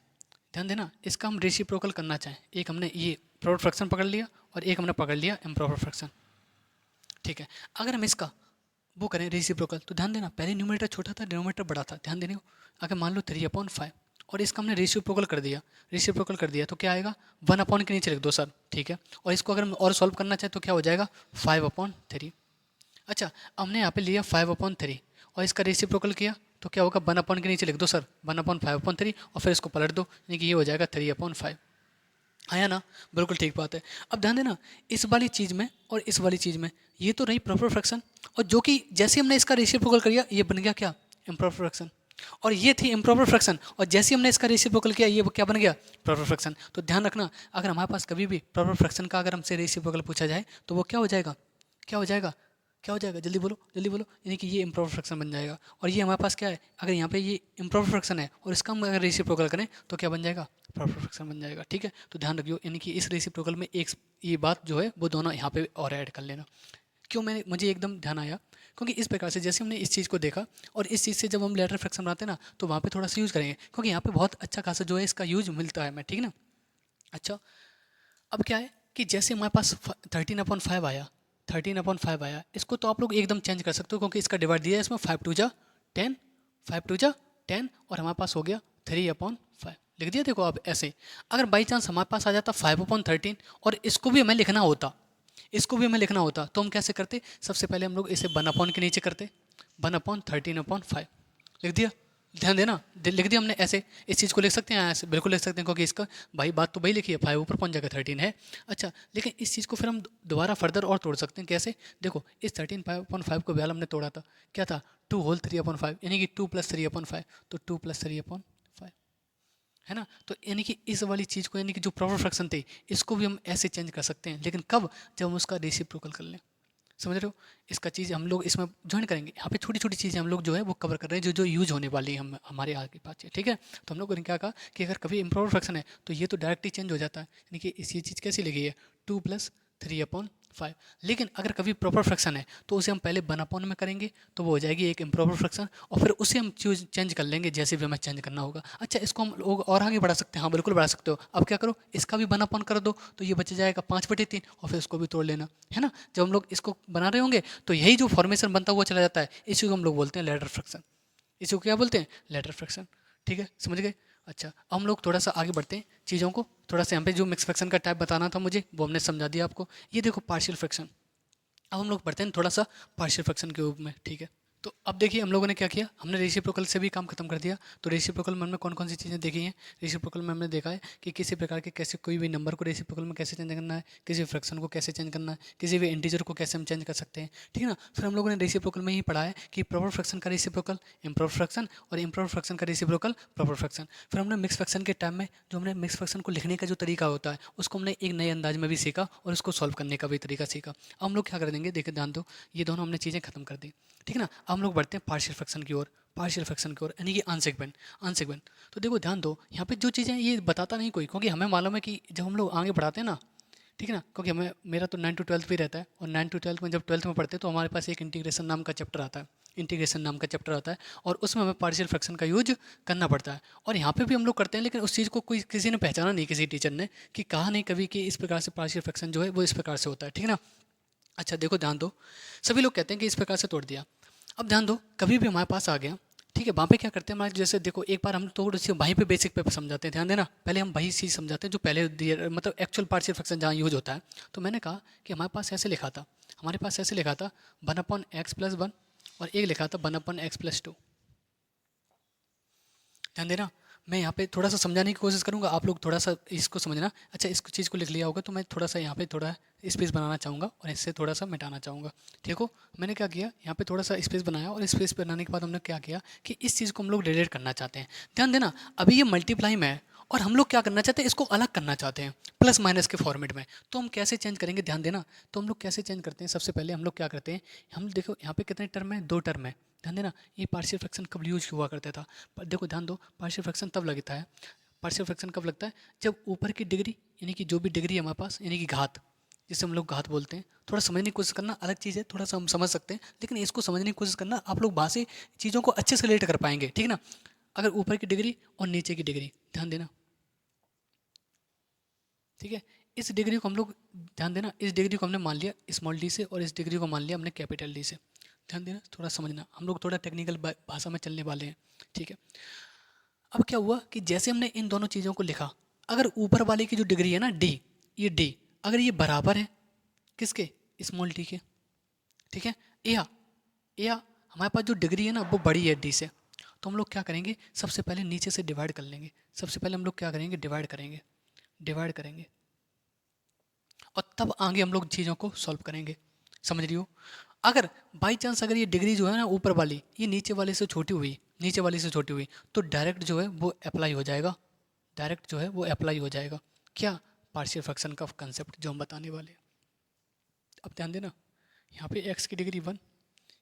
ध्यान देना इसका हम रेसिप्रोकल करना चाहें, एक हमने ये प्रॉपर फ्रैक्शन पकड़ लिया और एक हमने पकड़ लिया इम्प्रॉपर फ्रैक्शन, ठीक है। अगर हम इसका वो करें रेसिप्रोकल, तो ध्यान देना पहले न्यूमरेटर छोटा था डिनोमिनेटर बड़ा था, ध्यान देने को। अगर मान लो 3/5 और इसका हमने रेसिप्रोकल कर दिया, रेसिप्रोकल कर दिया तो क्या आएगा, 1 के नीचे लिख दो सर, ठीक है। और इसको अगर हम और सॉल्व करना चाहें तो क्या हो जाएगा 5/3। अच्छा हमने यहाँ पे लिया 5/3 और इसका रेसिप्रोकल किया तो क्या होगा, 1 के नीचे लिख दो सर, 1/5/3 और फिर इसको पलट दो, यानी कि ये हो जाएगा 3/5। आया ना, बिल्कुल ठीक बात है। अब ध्यान देना इस वाली चीज़ में और इस वाली चीज़ में, ये तो रही प्रॉपर फ्रैक्शन, और जो कि जैसे हमने इसका रेसिप्रोकल किया ये बन गया क्या, इम्प्रॉपर फ्रैक्शन। और ये थी इम्प्रॉपर फ्रैक्शन और जैसे हमने इसका रेसिप्रोकल किया ये क्या बन गया, प्रॉपर फ्रैक्शन। तो ध्यान रखना अगर हमारे पास कभी भी प्रॉपर फ्रैक्शन का अगर हमसे रेसिप्रोकल पूछा जाए तो वो क्या हो जाएगा, क्या हो जाएगा, क्या हो जाएगा, जल्दी बोलो जल्दी बोलो, यानी कि ये इम्प्रॉपर फ्रैक्शन बन जाएगा। और ये हमारे पास क्या है, अगर यहाँ पे ये इम्प्रॉपर फ्रैक्शन है और इसका हम अगर रेसिप्रोकल करें तो क्या बन जाएगा, प्रॉपर फ्रैक्शन बन जाएगा, ठीक है। तो ध्यान रखियो, यानी कि इस रेसिप्रोकल में एक ये बात जो है वो दोनों यहाँ पे और ऐड कर लेना। क्यों, मैंने मुझे एकदम ध्यान आया क्योंकि इस प्रकार से जैसे हमने इस चीज़ को देखा और इस चीज़ से जब हम लेटर फ्रैक्शन बनाते हैं ना तो वहाँ पे थोड़ा सा यूज़ करेंगे क्योंकि यहाँ पे बहुत अच्छा खासा जो है इसका यूज मिलता है, मैं ठीक है ना। अच्छा अब क्या है कि जैसे हमारे पास 13/5 आया, 13/5 आया, इसको तो आप लोग एकदम चेंज कर सकते हो क्योंकि इसका डिवाइड दिया है इसमें 5 2 जा 10, 5 2 जा 10 और हमारे पास हो गया 3/5 लिख दिया। देखो अब ऐसे अगर बाई चांस हमारे पास आ जाता 5/13 और इसको भी हमें लिखना होता, इसको भी हमें लिखना होता तो हम कैसे करते, सबसे पहले हम लोग इसे 1 के नीचे करते, 1/13/5 लिख दिया। ध्यान देना लिख दिया हमने ऐसे, इस चीज़ को लिख सकते हैं ऐसे, बिल्कुल लिख सकते हैं क्योंकि इसका भाई बात तो वही लिखी है, 5 ऊपर पहुंच जाएगा 13 है। अच्छा लेकिन इस चीज़ को फिर हम दोबारा फर्दर और तोड़ सकते हैं, कैसे, देखो इस 13/5 को बयाल हमने तोड़ा था, क्या था 2 होल 3/5 यानी कि 2 + 3/5, तो 2 + 3/5 है ना। तो यानी कि इस वाली चीज़ को यानी कि जो प्रॉपर फ्रैक्शन थे इसको भी हम ऐसे चेंज कर सकते हैं, लेकिन कब, जब हम उसका रेसिप्रोकल कर लें, समझ रहे हो। इसका चीज़ हम लोग इसमें ज्वाइन करेंगे, यहाँ पे छोटी छोटी चीज़ें हम लोग जो है वो कवर कर रहे हैं जो जो यूज होने वाली है हम हमारे आगे पास, ठीक है। तो हम लोगों ने क्या कहा कि अगर कभी इम्प्रॉपर फ्रैक्शन है तो ये तो डायरेक्टली चेंज हो जाता है, यानी कि इस ये चीज़ कैसी लिखी है 2 + 3/5। लेकिन अगर कभी प्रॉपर फ्रैक्शन है तो उसे हम पहले 1 में करेंगे तो वो हो जाएगी एक इम्प्रॉपर फ्रैक्शन और फिर उसे हम चूज चेंज कर लेंगे जैसे भी हमें चेंज करना होगा। अच्छा इसको हम लोग और आगे बढ़ा सकते हैं, हाँ बिल्कुल बढ़ा सकते हो। अब क्या करो इसका भी 1 कर दो तो ये बच जाएगा 5/3 और फिर इसको भी तोड़ लेना, है ना। जब हम लोग इसको बना रहे होंगे तो यही जो फॉर्मेशन बनता हुआ चला जाता है इसी को हम लोग बोलते हैं लेटर फ्रैक्शन, इसी को क्या बोलते हैं, लेटर फ्रैक्शन, ठीक है समझ गए। अच्छा अब हम लोग थोड़ा सा आगे बढ़ते हैं चीज़ों को, थोड़ा सा यहाँ पे जो मिक्स फ्रैक्शन का टाइप बताना था मुझे वो हमने समझा दिया आपको। ये देखो पार्शियल फ्रैक्शन, अब हम लोग बढ़ते हैं थोड़ा सा पार्शियल फ्रैक्शन के रूप में, ठीक है। तो अब देखिए हम लोगों ने क्या किया, हमने रेसिप्रोकल से भी काम खत्म कर दिया। तो रेसिप्रोकल में हमने कौन कौन सी चीज़ें देखी हैं, रेसिप्रोकल में हमने देखा है कि किसी प्रकार के कैसे कोई भी नंबर को रेसिप्रोकल में कैसे चेंज करना है, किसी फ्रैक्शन को कैसे चेंज करना है, किसी भी इंटीजर को कैसे हम चेंज कर सकते हैं, ठीक है ना। फिर हम लोगों ने रेसिप्रोकल में ही पढ़ा है कि प्रॉपर फ्रैक्शन का रेसिप्रोकल इम्प्रॉपर फ्रैक्शन और इम्प्रॉपर फ्रैक्शन का रेसिप्रोकल प्रॉपर फ्रैक्शन। फिर हमने मिक्स फ्रैक्शन के टाइम में जो हमने मिक्स फ्रैक्शन को लिखने का जो तरीका होता है उसको हमने एक नए अंदाज में भी सीखा और उसको सॉल्व करने का भी तरीका सीखा। अब हम लोग क्या कर देंगे, देखिए ध्यान दो, ये दोनों हमने चीज़ें खत्म कर दी, ठीक है ना। अब हम लोग बढ़ते हैं पार्शियल फ्रैक्शन की ओर, पार्शियल फ्रैक्शन की ओर यानी कि आंशिक भिन्न, आंशिक भिन्न। तो देखो ध्यान दो यहाँ पे जो चीज़ें ये बताता नहीं कोई क्योंकि हमें मालूम है कि जब हम लोग आगे बढ़ाते हैं ना, ठीक है ना, क्योंकि हमें मेरा तो 9 to 12 भी रहता है, और 9 to 12 में जब 12th में पढ़ते हैं तो हमारे पास एक इंटीग्रेशन नाम का चैप्टर आता है, इंटीग्रेशन नाम का चैप्टर आता है, और उसमें हमें पार्शियल फ्रैक्शन का यूज करना पड़ता है। और यहाँ पे भी हम लोग करते हैं, लेकिन उस चीज़ को कोई किसी ने पहचाना नहीं, किसी टीचर ने, कि कहा नहीं कभी कि इस प्रकार से पार्शियल फ्रैक्शन जो है वो इस प्रकार से होता है। ठीक है ना। अच्छा देखो ध्यान दो, सभी लोग कहते हैं कि इस प्रकार से तोड़ दिया। अब ध्यान दो, कभी भी हमारे पास आ गया, ठीक है, वहाँ पे क्या करते हैं हमारे, जैसे देखो एक बार हम थोड़ी सी वहीं पे बेसिक पे समझाते हैं, ध्यान देना, पहले हम वही चीज़ समझाते हैं जो पहले मतलब एक्चुअल पार्शियल फ्रैक्शन जहाँ यूज होता है। तो मैंने कहा कि हमारे पास ऐसे लिखा था, हमारे पास ऐसे लिखा था 1/x+1, और एक लिखा था 1/x+2। ध्यान देना, मैं यहाँ पे थोड़ा सा समझाने की कोशिश करूँगा, आप लोग थोड़ा सा इसको समझना। अच्छा इस चीज़ को लिख लिया होगा, तो मैं थोड़ा सा यहाँ पे थोड़ा स्पेस बनाना चाहूँगा और इससे थोड़ा सा मिटाना चाहूँगा। ठीक हो, मैंने क्या किया, यहाँ पे थोड़ा सा स्पेस बनाया, और स्पेस बनाने के बाद हमने क्या किया कि इस चीज़ को हम लोग रिलेट करना चाहते हैं। ध्यान देना, अभी ये मल्टीप्लाई में है, और हम लोग क्या करना चाहते हैं, इसको अलग करना चाहते हैं प्लस माइनस के फॉर्मेट में। तो हम कैसे चेंज करेंगे, ध्यान देना, तो हम लोग कैसे चेंज करते हैं, सबसे पहले हम लोग क्या करते हैं, हम देखो यहाँ पे कितने टर्म है, 2 टर्म है। ध्यान देना, ये पार्शियल फ्रैक्शन कब यूज हुआ करता था, पर देखो ध्यान दो, पार्शियल फ्रैक्शन तब लगता है, पार्शियल फ्रैक्शन कब लगता है, जब ऊपर की डिग्री, यानी कि जो भी डिग्री है हमारे पास, यानी कि घात, जिसे हम लोग घात बोलते हैं, थोड़ा समझने की कोशिश करना, अलग चीज़ है, थोड़ा सा हम समझ सकते हैं, लेकिन इसको समझने की कोशिश करना, आप लोग बाकी चीज़ों को अच्छे से रिलेट कर पाएंगे। ठीक है ना, अगर ऊपर की डिग्री और नीचे की डिग्री, ध्यान देना, ठीक है, इस डिग्री को हम लोग, ध्यान देना, इस डिग्री को हमने मान लिया स्मॉल डी से, और इस डिग्री को मान लिया हमने कैपिटल डी से। ध्यान देना, थोड़ा समझना, हम लोग थोड़ा टेक्निकल भाषा में चलने वाले हैं। ठीक है, अब क्या हुआ कि जैसे हमने इन दोनों चीज़ों को लिखा, अगर ऊपर वाले की जो डिग्री है ना डी, ये डी अगर ये बराबर है किसके, स्मॉल डी के, ठीक है, या हमारे पास जो डिग्री है ना वो बड़ी है डी से, तो हम लोग क्या करेंगे, सबसे पहले नीचे से डिवाइड कर लेंगे, सबसे पहले हम लोग क्या करेंगे, डिवाइड करेंगे, डिवाइड करेंगे, और तब आगे हम लोग चीज़ों को सॉल्व करेंगे। समझ रही हो, अगर बाई चांस अगर ये डिग्री जो है ना ऊपर वाली, ये नीचे वाले से छोटी हुई, नीचे वाली से छोटी हुई, तो डायरेक्ट जो है वो अप्लाई हो जाएगा, डायरेक्ट जो है वो अप्लाई हो जाएगा, क्या, पार्शियल फ्रैक्शन का कंसेप्ट जो हम बताने वाले हैं। अब ध्यान देना, यहाँ पे एक्स की डिग्री 1,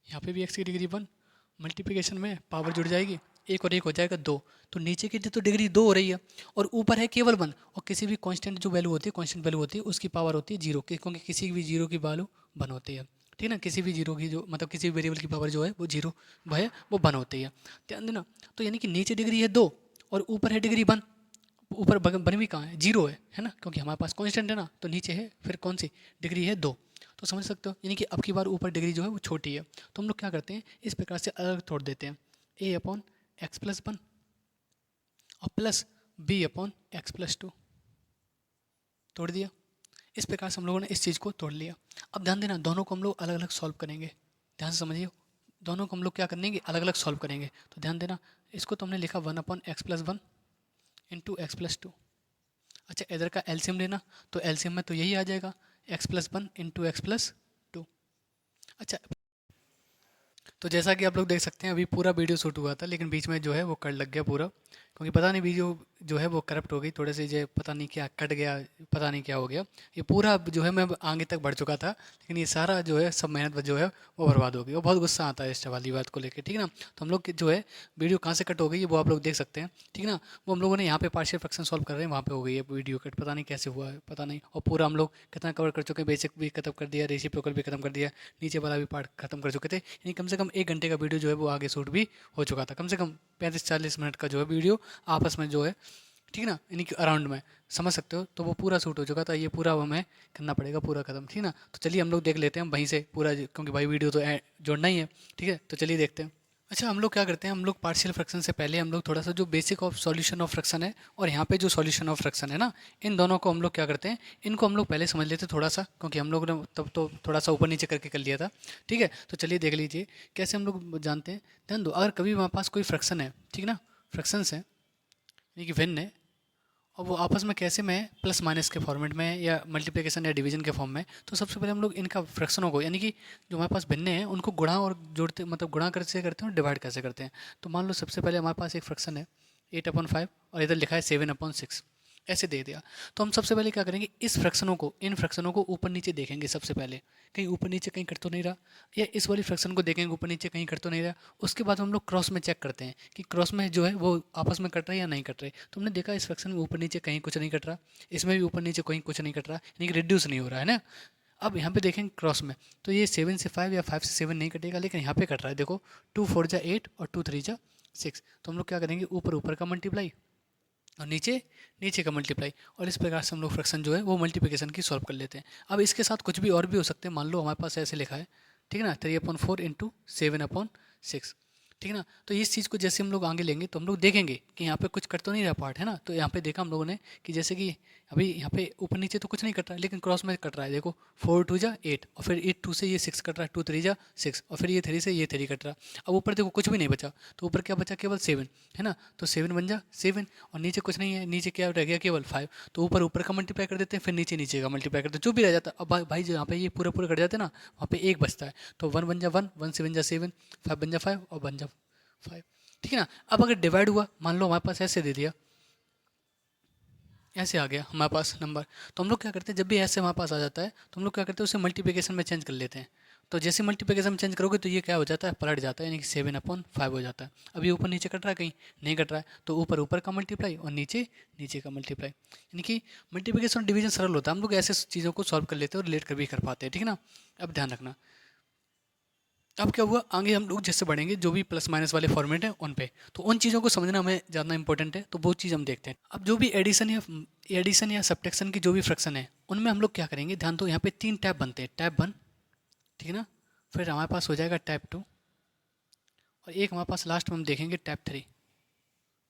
यहाँ पे भी एक्स की डिग्री 1, मल्टीप्लिकेशन में पावर जुड़ जाएगी, एक और एक हो जाएगा 2, तो नीचे की तो डिग्री 2 हो रही है, और ऊपर है केवल 1, और किसी भी कांस्टेंट जो वैल्यू होती है, कांस्टेंट वैल्यू होती है, उसकी पावर होती है 0, क्योंकि किसी भी जीरो की वैल्यू 1 होती है। ठीक है ना, किसी भी जीरो की जो मतलब किसी भी वेरिएबल की पावर जो है वो 0 है, वो 1 होती है। ध्यान देना, तो यानी कि नीचे डिग्री है 2 और ऊपर है डिग्री 1, ऊपर बन भी कहाँ है, 0 है ना, क्योंकि हमारे पास कांस्टेंट है ना, तो नीचे है फिर कौन सी डिग्री है 2, तो समझ सकते हो, यानी कि अब की बार ऊपर डिग्री जो है वो छोटी है, तो हम लोग क्या करते हैं, इस प्रकार से अलग तोड़ देते हैं, a/x+1 और प्लस b/x+2, तोड़ दिया। इस प्रकार से हम लोगों ने इस चीज़ को तोड़ लिया। अब ध्यान देना, दोनों को हम लोग अलग अलग सॉल्व करेंगे, ध्यान से समझिए, दोनों को हम लोग क्या करेंगे, अलग अलग सॉल्व करेंगे। तो ध्यान देना, इसको तो हमने लिखा 1/x+1 इंटू x+2। अच्छा इधर का एलसीएम लेना, तो एलसीएम में तो यही आ जाएगा x+1 इंटू x+2। अच्छा, तो जैसा कि आप लोग देख सकते हैं अभी पूरा वीडियो शूट हुआ था, लेकिन बीच में जो है वो कट लग गया पूरा, क्योंकि पता नहीं वीडियो जो है वो करप्ट हो गई थोड़े से, जो पता नहीं क्या कट गया, पता नहीं क्या हो गया, ये पूरा जो है मैं आगे तक बढ़ चुका था, लेकिन ये सारा जो है सब मेहनत जो है वो बर्बाद हो गई, और बहुत गुस्सा आता है इस वाली बात को लेकर। ठीक है ना, तो हम लोग जो है वीडियो कहाँ से कट हो गई है वो आप लोग देख सकते हैं। ठीक है ना, वो हम लोगों ने यहाँ पे पार्शियल फ्रैक्शन सॉल्व कर रहे हैं, वहाँ पे हो गई है वीडियो कट, पता नहीं कैसे हुआ है, पता नहीं, और पूरा हम लोग कितना कवर कर चुके हैं, बेसिक भी खत्म कर दिया, रेसिप्रोकल भी खत्म कर दिया, नीचे वाला भी पार्ट खत्म कर चुके थे, यानी कम से कम 1 घंटे का वीडियो जो है वो आगे शूट भी हो चुका था, कम से कम 35-40 मिनट का जो है वीडियो आपस में जो है, ठीक है ना, यानी कि अराउंड में, समझ सकते हो, तो वो पूरा शूट हो चुका था, ये पूरा हमें करना पड़ेगा पूरा खत्म। ठीक है ना, तो चलिए हम लोग देख लेते हैं वहीं से पूरा, क्योंकि भाई वीडियो तो जोड़ना ही है। ठीक है, तो चलिए देखते हैं। अच्छा हम लोग क्या करते हैं, हम लोग पार्शियल फ्रैक्शन से पहले हम लोग थोड़ा सा जो basic of solution of fraction है, और यहाँ पे जो सॉल्यूशन ऑफ फ्रैक्शन है ना, इन दोनों को हम लोग क्या करते हैं, इनको हम लोग पहले समझ लेते हैं थोड़ा सा, क्योंकि हम लोग ने तब तो थोड़ा सा ऊपर नीचे करके कर लिया था। ठीक है, तो चलिए देख लीजिए कैसे हम लोग जानते हैं। ध्यान दो, अगर कभी हमारे पास कोई फ्रैक्शन है, ठीक है ना, फ्रैक्शंस है यानी कि भिन्न है, और वो आपस में कैसे में है, प्लस माइनस के फॉर्मेट में या मल्टीप्लिकेशन या डिवीजन के फॉर्म में, तो सबसे पहले हम लोग इनका फ्रैक्शनों को, यानी कि जो हमारे पास भिन्न है उनको गुणा और जोड़ते, मतलब गुणा कैसे करते हैं और डिवाइड कैसे करते हैं। तो मान लो सबसे पहले हमारे पास एक फ्रैक्शन है 8/5, और इधर लिखा है 7/6। ऐसे दे दिया। तो हम सबसे पहले क्या करेंगे, इस फ्रैक्शनों को, इन फ्रैक्शनों को ऊपर नीचे देखेंगे सबसे पहले, कहीं ऊपर नीचे कहीं कट तो नहीं रहा, या इस वाली फ्रैक्शन को देखेंगे ऊपर नीचे कहीं कट तो नहीं रहा। उसके बाद हम लोग क्रॉस में चेक करते हैं कि क्रॉस में जो है वो आपस में कट रहे हैं या नहीं कट रहे। तो हमने देखा इस फ्रैक्शन में ऊपर नीचे कहीं कुछ नहीं कट रहा, इसमें भी ऊपर नीचे कहीं कुछ नहीं कट रहा, यानी कि रिड्यूस नहीं हो रहा है ना। अब यहाँ पे देखेंगे क्रॉस में, तो ये 7 से 5 या 5 से 7 नहीं कटेगा, लेकिन यहाँ पे कट रहा है। देखो 2 4 जा 8 और 2 3 जा 6। तो हम लोग क्या करेंगे, ऊपर ऊपर का मल्टीप्लाई और नीचे नीचे का मल्टीप्लाई, और इस प्रकार से हम लोग फ्रैक्शन जो है वो मल्टीप्लिकेशन की सॉल्व कर लेते हैं। अब इसके साथ कुछ भी और भी हो सकते हैं, मान लो हमारे पास ऐसे लिखा है, ठीक है ना, 3/4 इंटू 7/6, ठीक है ना। तो इस चीज़ को जैसे हम लोग आगे लेंगे तो हम लोग देखेंगे कि यहाँ पे कुछ कट तो नहीं रहा पार्ट, है ना। तो यहाँ पे देखा हम लोगों ने कि जैसे कि अभी यहाँ पे ऊपर नीचे तो कुछ नहीं कट रहा है, लेकिन क्रॉस में कट रहा है। देखो 4 2 जा 8, और फिर 8 2 से ये 6 कट रहा है, 2 3 जा 6, और फिर ये 3 से ये 3 कट रहा है। अब ऊपर देखो कुछ भी नहीं बचा, तो ऊपर क्या बचा, केवल 7, है ना। तो 7 बन जा 7, और नीचे कुछ नहीं है, नीचे क्या रह गया, केवल 5। तो ऊपर ऊपर का मल्टीप्लाई कर देते हैं, फिर नीचे नीचे का मल्टीप्लाई करते हैं, जो भी रह जाता है। अब भाई जो यहाँ पे ये पूरा पूरा कट जाते हैं ना, वहाँ पे एक बचता है। तो 1 बन जा 1, 1 7 जा 7, 5 बन जा 5 और बन जा 5, ठीक है ना। अब अगर डिवाइड हुआ, मान लो हमारे पास ऐसे दे दिया, ऐसे आ गया हमारे पास नंबर, तो हम लोग क्या करते हैं, जब भी ऐसे हमारे पास आ जाता है तो हम लोग क्या करते हैं, उसे मल्टीप्लिकेशन में चेंज कर लेते हैं। तो जैसे मल्टीप्लिकेशन में चेंज करोगे तो ये क्या हो जाता है, पलट जाता है, यानी कि 7/5 हो जाता है। अभी ऊपर नीचे कट रहा है, कहीं नहीं कट रहा है, तो ऊपर ऊपर का मल्टीप्लाई और नीचे नीचे का मल्टीप्लाई, यानी कि मल्टीप्लिकेशन और डिवीजन सरल होता है, हम लोग ऐसे चीज़ों को सॉल्व कर लेते हैं और रिलेट कर भी कर पाते हैं, ठीक है ना। अब ध्यान रखना, अब क्या हुआ, आगे हम लोग जैसे बढ़ेंगे जो भी प्लस माइनस वाले फॉर्मेट हैं उन पे, तो उन चीज़ों को समझना हमें ज़्यादा इंपॉर्टेंट है, तो वो चीज़ हम देखते हैं। अब जो भी एडिशन या सब्ट्रैक्शन की जो भी फ्रैक्शन है, उनमें हम लोग क्या करेंगे, ध्यान दो, यहाँ पे 3 टैब बनते हैं, टैब 1, ठीक है ना, फिर हमारे पास हो जाएगा टैब 2, और एक हमारे पास लास्ट में हम देखेंगे टैब 3,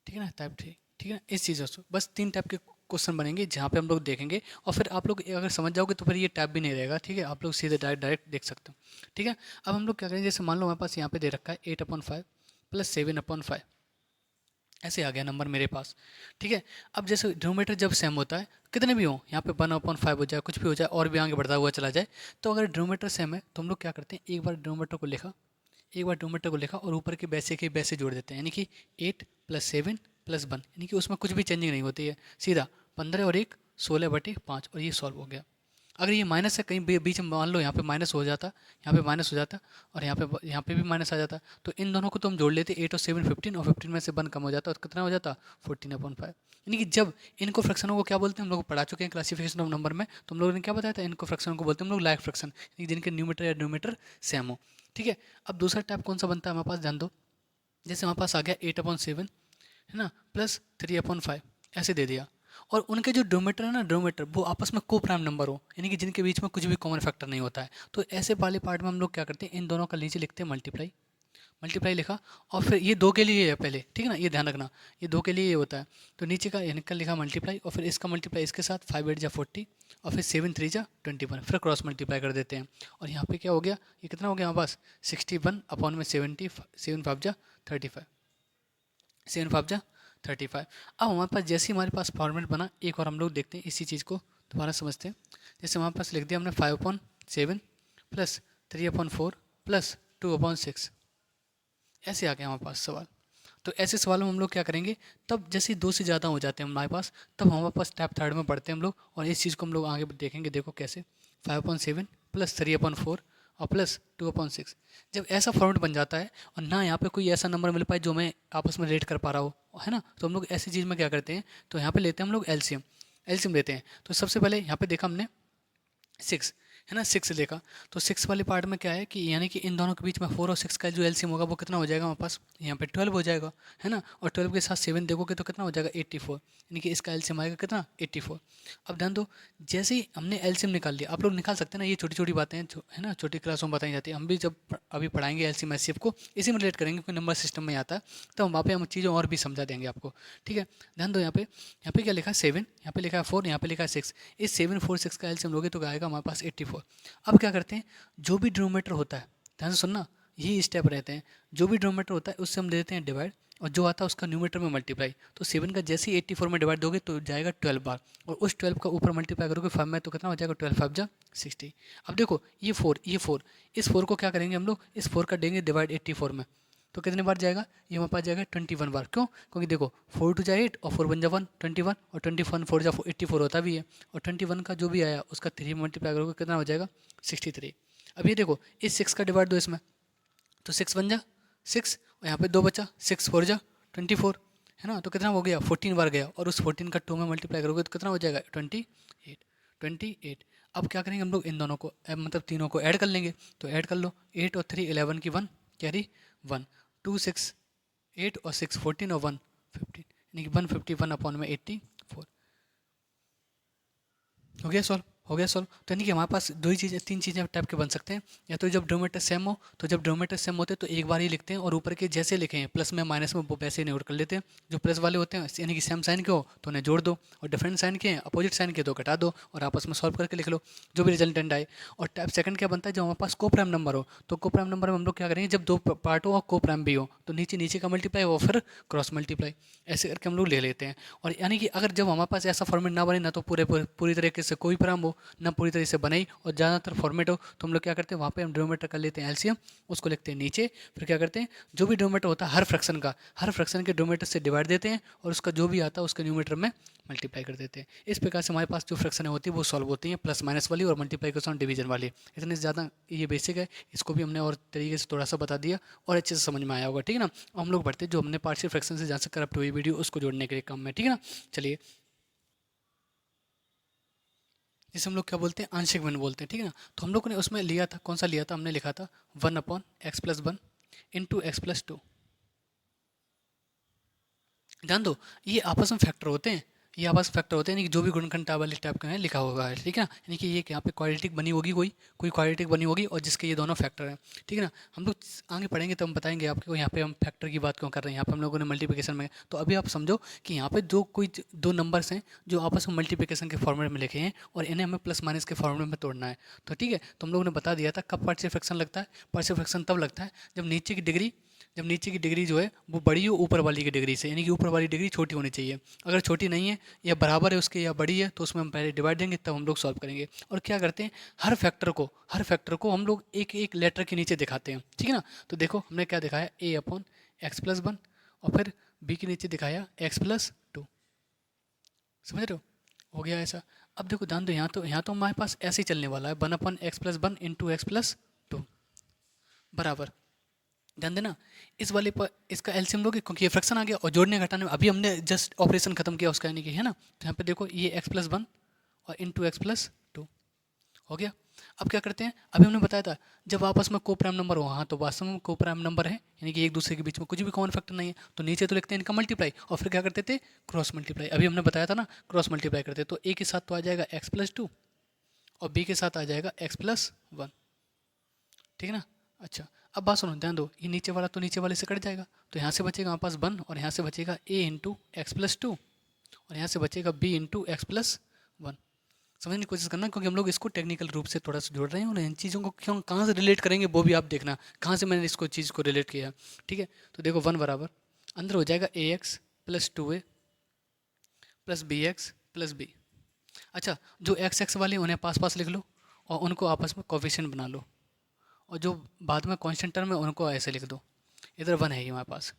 ठीक है ना, टैब 3, ठीक है। इस चीज़ों से बस 3 टैब के क्वेश्चन बनेंगे जहाँ पे हम लोग देखेंगे, और फिर आप लोग अगर समझ जाओगे तो फिर ये टैब भी नहीं रहेगा, ठीक है, आप लोग सीधे डायरेक्ट देख सकते हो, ठीक है। अब हम लोग क्या करेंगे, जैसे मान लो हमारे पास यहाँ पे दे रखा है 8/5 प्लस 7/5, ऐसे आ गया नंबर मेरे पास, ठीक है। अब जैसे डिनोमिनेटर जब सेम होता है, कितने भी हो, यहाँ पे 1/5 हो जाए, कुछ भी हो जाए, और भी आगे बढ़ता हुआ चला जाए, तो अगर डिनोमिनेटर सेम है तो हम लोग क्या करते हैं, एक बार डिनोमिनेटर को लिखा, एक बार डिनोमिनेटर को लिखा और ऊपर के वैसे जोड़ देते हैं, यानी कि 8 + 7 + 1, यानी कि उसमें कुछ भी चेंजिंग नहीं होती है, सीधा 15 और 1 16/5, और ये सॉल्व हो गया। अगर ये माइनस है कहीं बीच में, मान लो यहाँ पे माइनस हो जाता, यहाँ पे माइनस हो जाता, और यहाँ पे भी माइनस आ जाता, तो इन दोनों को तो हम जोड़ लेते, 8 और 7 15, और 15 में से 1 कम हो जाता, और कितना हो जाता, 14/5। यानी कि जब इनको फ्रैक्शनों को क्या बोलते हैं, हम लोग पढ़ा चुके हैं क्लासिफिकेशन ऑफ नंबर में, तो हम लोगों ने क्या बताया था, इनको फ्रैक्शनों को बोलते हैं हम लोग लाइक फ्रैक्शन, जिनके न्यूमरेटर या डिनोमिनेटर सेम हो, ठीक है। अब दूसरा टाइप कौन सा बनता है हमारे पास, ध्यान दो, जैसे हमारे पास आ गया 8/7, है ना, प्लस 3/5, ऐसे दे दिया, और उनके जो डोमीटर है ना, डोमीटर वो आपस में को प्राइम नंबर हो, यानी कि जिनके बीच में कुछ भी कॉमन फैक्टर नहीं होता है, तो ऐसे वाले पार्ट में हम लोग क्या करते हैं, इन दोनों का नीचे लिखते हैं मल्टीप्लाई, मल्टीप्लाई लिखा, और फिर ये 2 के लिए है पहले, ठीक है ना, ये ध्यान रखना, ये 2 के लिए ये होता है, तो नीचे का इनका लिखा मल्टीप्लाई, और फिर इसका मल्टीप्लाई इसके साथ, 5 8 जा 40, और फिर 7 3 जा 21, फिर क्रॉस मल्टीप्लाई कर देते हैं, और यहाँ पे क्या हो गया, ये कितना हो गया हमारे पास, 61/70, 7 5 जा 35, 7 5 जा 35। अब हमारे पास जैसे ही हमारे पास फॉर्मेट बना, एक और हम लोग देखते हैं इसी चीज़ को दोबारा समझते हैं। जैसे हमारे पास लिख दिया हमने 5/7 प्लस 3/4 प्लस 2/6, ऐसे आ गया हमारे पास सवाल। तो ऐसे सवालों में हम लोग क्या करेंगे, तब जैसे 2 से ज़्यादा हो जाते हैं हमारे पास, तब हमारे पास टैप 3 में पढ़ते हैं हम लोग, और इस चीज़ को हम लोग आगे देखेंगे, देखो कैसे, 5/7 प्लस 3/4 और प्लस 2/6, जब ऐसा फॉर्मेट बन जाता है और ना यहाँ पे कोई ऐसा नंबर मिल पाए जो मैं आपस में रेट कर पा रहा हो, है ना, तो हम लोग ऐसी चीज़ में क्या करते हैं, तो यहाँ पे लेते हैं हम लोग एलसीएम, एलसीएम लेते हैं। तो सबसे पहले यहाँ पे देखा हमने 6, है ना, 6 देखा, तो 6 वाले पार्ट में क्या है कि यानी कि इन दोनों के बीच में 4 और 6 का जो एलसीएम होगा वो कितना हो जाएगा हमारे पास, यहाँ पे 12 हो जाएगा, है ना, और 12 के साथ 7 देखोगे तो कितना हो जाएगा 84, यानी कि इसका एलसीएम आएगा कितना 84। अब ध्यान दो, जैसे ही हमने एलसीएम निकाल लिया, आप लोग निकाल सकते हैं ना, ये छोटी छोटी बातें हैं है ना, छोटी क्लासों में बताई जाती है, हम भी जब अभी पढ़ाएंगे एलसीएम एचसीएफ को इसी में रिलेट करेंगे, क्योंकि नंबर सिस्टम में आता है, तो वहाँ पे हम चीज़ें और भी समझा देंगे आपको, ठीक है। ध्यान दो, यहाँ पे क्या लिखा है 7, यहाँ पे लिखा है 4, यहाँ पे लिखा है 6, इस 7 4 6 का एलसीएम लोगे तो आएगा हमारे पास 84। अब क्या करते हैं, जो भी डिनोमिनेटर होता है, ध्यान से सुनना, यही स्टेप रहते हैं, जो भी डिनोमिनेटर होता है उससे हम दे देते हैं डिवाइड, और जो आता है उसका न्यूमरेटर में मल्टीप्लाई, तो 7 का जैसे ही 84 में डिवाइड दोगे तो जाएगा 12 बार, और उस 12 का ऊपर मल्टीप्लाई करोगे 5 में, तो कितना हो जाएगा 12 5 जा 60। अब देखो ये 4, इस 4 को क्या करेंगे हम लोग, इस 4 का देंगे डिवाइड 84 में, तो कितने बार जाएगा, ये हमारे पास जाएगा 21 बार। क्यों? क्योंकि देखो 4 टू जा 8 और 4 1 जा 1, 21, और 21 4 जा 84 होता भी है, और 21 का जो भी आया उसका 3 मल्टीप्लाई करोगे कितना हो जाएगा 63। अब ये देखो इस 6 का डिवाइड दो इसमें, तो 6 1 जा 6, और यहाँ पे 2 बचा, 6 4 जा 24, है ना, तो कितना हो गया 14 बार गया, और उस 14 का 2 में मल्टीप्लाई करोगे तो कितना हो जाएगा 28। अब क्या करेंगे हम लोग, इन दोनों को मतलब तीनों को ऐड कर लेंगे, तो ऐड कर लो, 8 और 3 11 की 1 कैरी 1, 2 6 8 और 6 14 और 1 15, यानी कि 151 अपॉन में 84। हो गया सॉल्व, हो गया सॉल्व। तो यानी कि हमारे पास दो ही चीज़ें, तीन चीज़ें टाइप के बन सकते हैं, या तो जब डिनोमिनेटर सेम हो, तो जब डिनोमिनेटर सेम होते हैं तो एक बार ही लिखते हैं, और ऊपर के जैसे लिखे हैं प्लस में माइनस में वो वैसे ही नोट कर लेते हैं। जो प्लस वाले होते हैं यानी कि सेम साइन के हो तो उन्हें जोड़ दो, और डिफरेंट साइन के हैं अपोजिट साइन के तो घटा दो, और आपस में सॉल्व करके लिख लो जो भी रिजल्टेंट आए। और टाइप सेकंड क्या बनता है, जब हमारे पास को प्राइम नंबर हो, तो को प्राइम नंबर में हम लोग क्या करेंगे, जब दो पार्ट हो और को प्राइम भी हो तो नीचे नीचे का मल्टीप्लाई और फिर क्रॉस मल्टीप्लाई, ऐसे करके हम लोग ले लेते हैं। और यानी कि अगर जब हमारे पास ऐसा फॉर्मेट ना बने ना, तो पूरी तरीके से कोई प्राइम हो ना पूरी तरह से बनाई, और ज़्यादातर फॉर्मेट हो तो हम लोग क्या करते हैं, वहाँ पे हम डिनोमिनेटर कर लेते हैं एलसीएम, उसको लिखते हैं नीचे, फिर क्या करते हैं जो भी डिनोमिनेटर होता है हर फ्रैक्शन का, हर फ्रैक्शन के डिनोमिनेटर से डिवाइड देते हैं, और उसका जो भी आता है उसके न्यूमरेटर में मल्टीप्लाई कर देते हैं। इस प्रकार से हमारे पास जो फ्रैक्शन होती है वो सॉल्व होती हैं, प्लस माइनस वाली और मल्टीप्लिकेशन डिवीजन वाली। इतने से ज़्यादा ये बेसिक है, इसको भी हमने और तरीके से थोड़ा सा बता दिया और अच्छे से समझ में आया होगा, ठीक है ना। अब हम लोग बढ़ते हैं जो हमने पार्शियल फ्रैक्शन से जहाँ से करप्ट हुई वीडियो उसको जोड़ने के लिए काम में, ठीक है ना। चलिए, जिसे हम लोग क्या बोलते हैं, आंशिक भिन्न बोलते हैं, ठीक है ना। तो हम लोगों ने उसमें लिया था, कौन सा लिया था, हमने लिखा था 1/x+1 इंटू x+2। ध्यान दो, ये आपस में फैक्टर होते हैं, ये आपस में फैक्टर होते हैं, यानी कि जो भी गुणनखंड वाले टाइप का है लिखा होगा है, ठीक है ना। यानी कि ये यहाँ पे क्वाड्रेटिक बनी होगी, कोई क्वाड्रेटिक बनी होगी और जिसके ये दोनों फैक्टर हैं, ठीक है ना। हम लोग आगे पढ़ेंगे तो हम बताएंगे आपको यहाँ पे हम फैक्टर की बात क्यों कर रहे हैं, यहाँ पे हम लोगों ने मल्टीप्लिकेशन में। तो अभी आप समझो कि यहाँ पे दो नंबर्स हैं जो आपस में मल्टीप्लिकेशन के फॉर्मेट में लिखे हैं, और इन्हें हमें प्लस माइनस के फॉर्मेट में तोड़ना है। तो ठीक है, तो हम लोगों ने बता दिया था कब पार्शियल फ्रैक्शन लगता है। पार्शियल फ्रैक्शन तब लगता है जब नीचे की डिग्री जो है वो बड़ी हो ऊपर वाली की डिग्री से, यानी कि ऊपर वाली डिग्री छोटी होनी चाहिए। अगर छोटी नहीं है या बराबर है उसके या बड़ी है तो उसमें हम पहले डिवाइड देंगे तब हम लोग सॉल्व करेंगे। और क्या करते हैं, हर फैक्टर को हम लोग एक एक लेटर के नीचे दिखाते हैं, ठीक है ना। तो देखो हमने क्या दिखाया, a/x+1, और फिर b के नीचे दिखाया x+2। समझ रहे हो गया ऐसा। अब देखो ध्यान दो, यहाँ तो हमारे पास ऐसे ही चलने वाला है 1/x+1 इंटू x+2 बराबर। ध्यान देना, इस वाले पर इसका एलसीएम लोगे क्योंकि ये फ्रैक्शन आ गया, और जोड़ने घटाने में अभी हमने जस्ट ऑपरेशन खत्म किया उसका, यानी कि है ना। तो यहाँ पे देखो ये x+1 और इंटू x+2 हो गया। अब क्या करते हैं, अभी हमने बताया था जब आपस में को प्राइम नंबर हो, हाँ तो वास्तव में को प्राइम नंबर है, यानी कि एक दूसरे के बीच में कुछ भी कॉमन फैक्टर नहीं है, तो नीचे तो लिखते हैं इनका मल्टीप्लाई, और फिर क्या करते थे क्रॉस मल्टीप्लाई। अभी हमने बताया था ना क्रॉस मल्टीप्लाई करते, तो ए के साथ तो आ जाएगा x+2 और बी के साथ आ जाएगा x+1, ठीक है ना। अच्छा, अब बात सुनो, ध्यान दो, ये नीचे वाला तो नीचे वाले से कट जाएगा, तो यहाँ से बचेगा हमारे पास 1, और यहाँ से बचेगा a इंटू x+2, और यहाँ से बचेगा b इंटू x+1। समझने की कोशिश करना, क्योंकि हम लोग इसको टेक्निकल रूप से थोड़ा सा जोड़ रहे हैं, और इन चीज़ों को क्यों कहाँ से रिलेट करेंगे वो भी आप देखना, कहाँ से मैंने इसको चीज़ को रिलेट किया, ठीक है। तो देखो 1 बराबर अंदर हो जाएगा ax+2a plus bx plus b। अच्छा, जो x वाले उन्हें पास पास लिख लो और उनको आपस में कोफिशिएंट बना लो, और जो बाद में कांस्टेंट टर्म है उनको ऐसे लिख दो। इधर 1 है ही हमारे पास।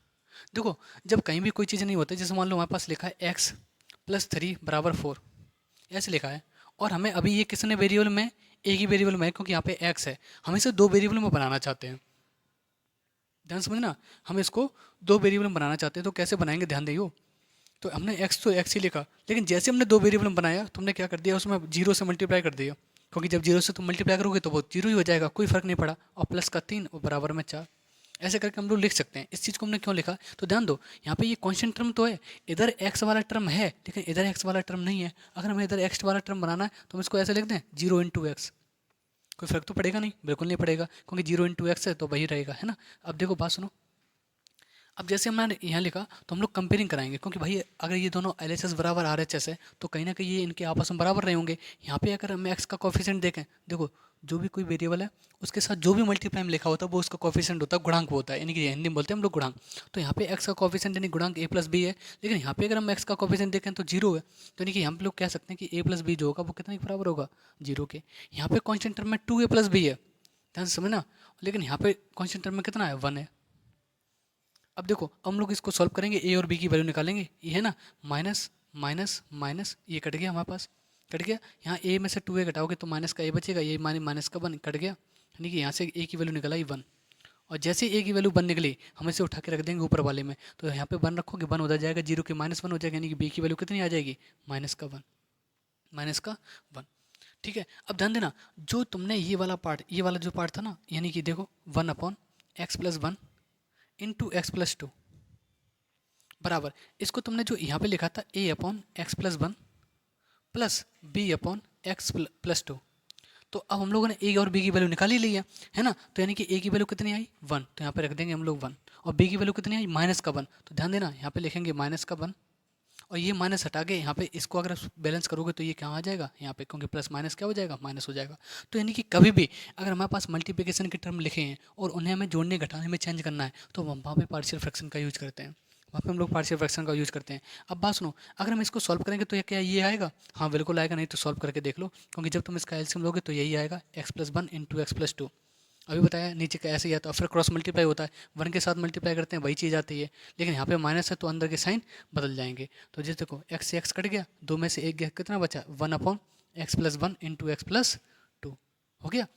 देखो जब कहीं भी कोई चीज़ नहीं होती, जैसे मान लो हमारे पास लिखा है x+3 बराबर 4, ऐसे लिखा है, और हमें अभी ये किसने वेरिएबल में, एक ही वेरिएबल में है क्योंकि यहाँ पे x है, हम इसे दो वेरिएबल में बनाना चाहते हैं। ध्यान समझना, हम इसको दो वेरिएबल में बनाना चाहते हैं, तो कैसे बनाएंगे ध्यान दियो। तो हमने x तो x ही लिखा, लेकिन जैसे हमने दो वेरिएबल में बनाया तो हमने क्या कर दिया, उसमें जीरो से मल्टीप्लाई कर दिया, क्योंकि जब जीरो से तुम मल्टीप्लाई करोगे तो वो जीरो ही हो जाएगा, कोई फर्क नहीं पड़ा, और प्लस का 3 और बराबर में 4। ऐसे करके हम लोग लिख सकते हैं। इस चीज़ को हमने क्यों लिखा, तो ध्यान दो, यहाँ पे ये कांस्टेंट टर्म तो है, इधर x वाला टर्म है लेकिन इधर x वाला टर्म नहीं है। अगर हमें इधर x वाला टर्म बनाना है तो हम इसको ऐसे लिख दें 0 इंटू एक्स, कोई फर्क तो पड़ेगा नहीं, बिल्कुल नहीं पड़ेगा, क्योंकि 0 इंटू एक्स है तो वही रहेगा, है ना। अब देखो बात सुनो, अब जैसे हमने यहाँ लिखा तो हम लोग कंपेयरिंग कराएंगे, क्योंकि भाई अगर ये दोनों LHS बराबर RHS है तो कहीं ना कहीं ये इनके आपस में बराबर रहे होंगे। यहाँ पे अगर हम x का कोफिशिएंट देखें, देखो जो भी कोई वेरिएबल है उसके साथ जो भी मल्टीप्लाई में लिखा होता है वो उसका कोफिशिएंट होता है, गुणांक होता है, यानी कि हिंदी में बोलते हैं हम लोग गुणांक। तो यहाँ पे x का कोफिशिएंट यानी गुणांक a+b है, लेकिन यहाँ पे अगर हम x का कोफिशिएंट देखें तो 0 है, तो यानी कि हम लोग कह सकते हैं कि a+b जो होगा वो कितने के बराबर होगा, 0 के। यहाँ पे कॉन्स्टेंट टर्म में 2a+b है, ध्यान से समझना, लेकिन यहाँ पे कॉन्स्टेंट टर्म में कितना है, 1 है। अब देखो, अब हम लोग इसको सॉल्व करेंगे, ए और बी की वैल्यू निकालेंगे, ये है ना, माइनस माइनस माइनस, ये कट गया हमारे पास, कट गया। यहाँ ए में से 2a घटाओगे तो माइनस का ए बचेगा, ये माइनस का 1 कट गया, यानी कि यहाँ से ए की वैल्यू निकला ही 1। और जैसे ए की वैल्यू 1 निकली, हम इसे उठा के रख देंगे ऊपर वाले में, तो यहाँ पे 1 रखोगे 1 उधर जाएगा, 0 के -1 हो जाएगा, यानी कि बी की वैल्यू कितनी आ जाएगी, माइनस का 1, माइनस का 1। ठीक है, अब ध्यान देना, जो तुमने ये वाला पार्ट, ये वाला जो पार्ट था ना, यानी कि देखो 1/x+1 इंटू x+2 बराबर, इसको तुमने जो यहाँ पे लिखा था a/x+1 प्लस b/x+2, तो अब हम लोगों ने ए और बी की वैल्यू निकाल ही ली है ना, तो यानी कि ए की वैल्यू कितनी आई 1, तो यहाँ पे रख देंगे हम लोग 1, और बी की वैल्यू कितनी आई माइनस का 1, तो ध्यान देना यहाँ पे लिखेंगे माइनस का 1, और ये माइनस हटा के यहाँ पे इसको अगर बैलेंस करोगे तो ये क्या आ जाएगा यहाँ पे, क्योंकि प्लस माइनस क्या हो जाएगा, माइनस हो जाएगा। तो यानी कि कभी भी अगर हमारे पास मल्टीप्लिकेशन के टर्म लिखे हैं और उन्हें हमें जोड़ने घटाने में चेंज करना है, तो हम वहाँ पे पार्शियल फ्रैक्शन का यूज करते हैं, वहाँ पे हम लोग पार्शियल फ्रैक्शन का यूज़ करते हैं। अब बात सुनो, अगर हम इसको सॉल्व करेंगे तो ये क्या ये आएगा, हाँ बिल्कुल आएगा, नहीं तो सॉल्व करके देख लो, क्योंकि जब तुम इसका एलसीएम लोगे तो यही आएगा x+1 इंटू x+2। अभी बताया नीचे का ऐसे ही आता है, फिर क्रॉस मल्टीप्लाई होता है, 1 के साथ मल्टीप्लाई करते हैं वही चीज़ आती है, लेकिन यहाँ पे माइनस है तो अंदर के साइन बदल जाएंगे। तो जैसे देखो x से x कट गया, 2 में से 1 गया, कितना बचा 1/x+1 इंटू x+2, हो गया,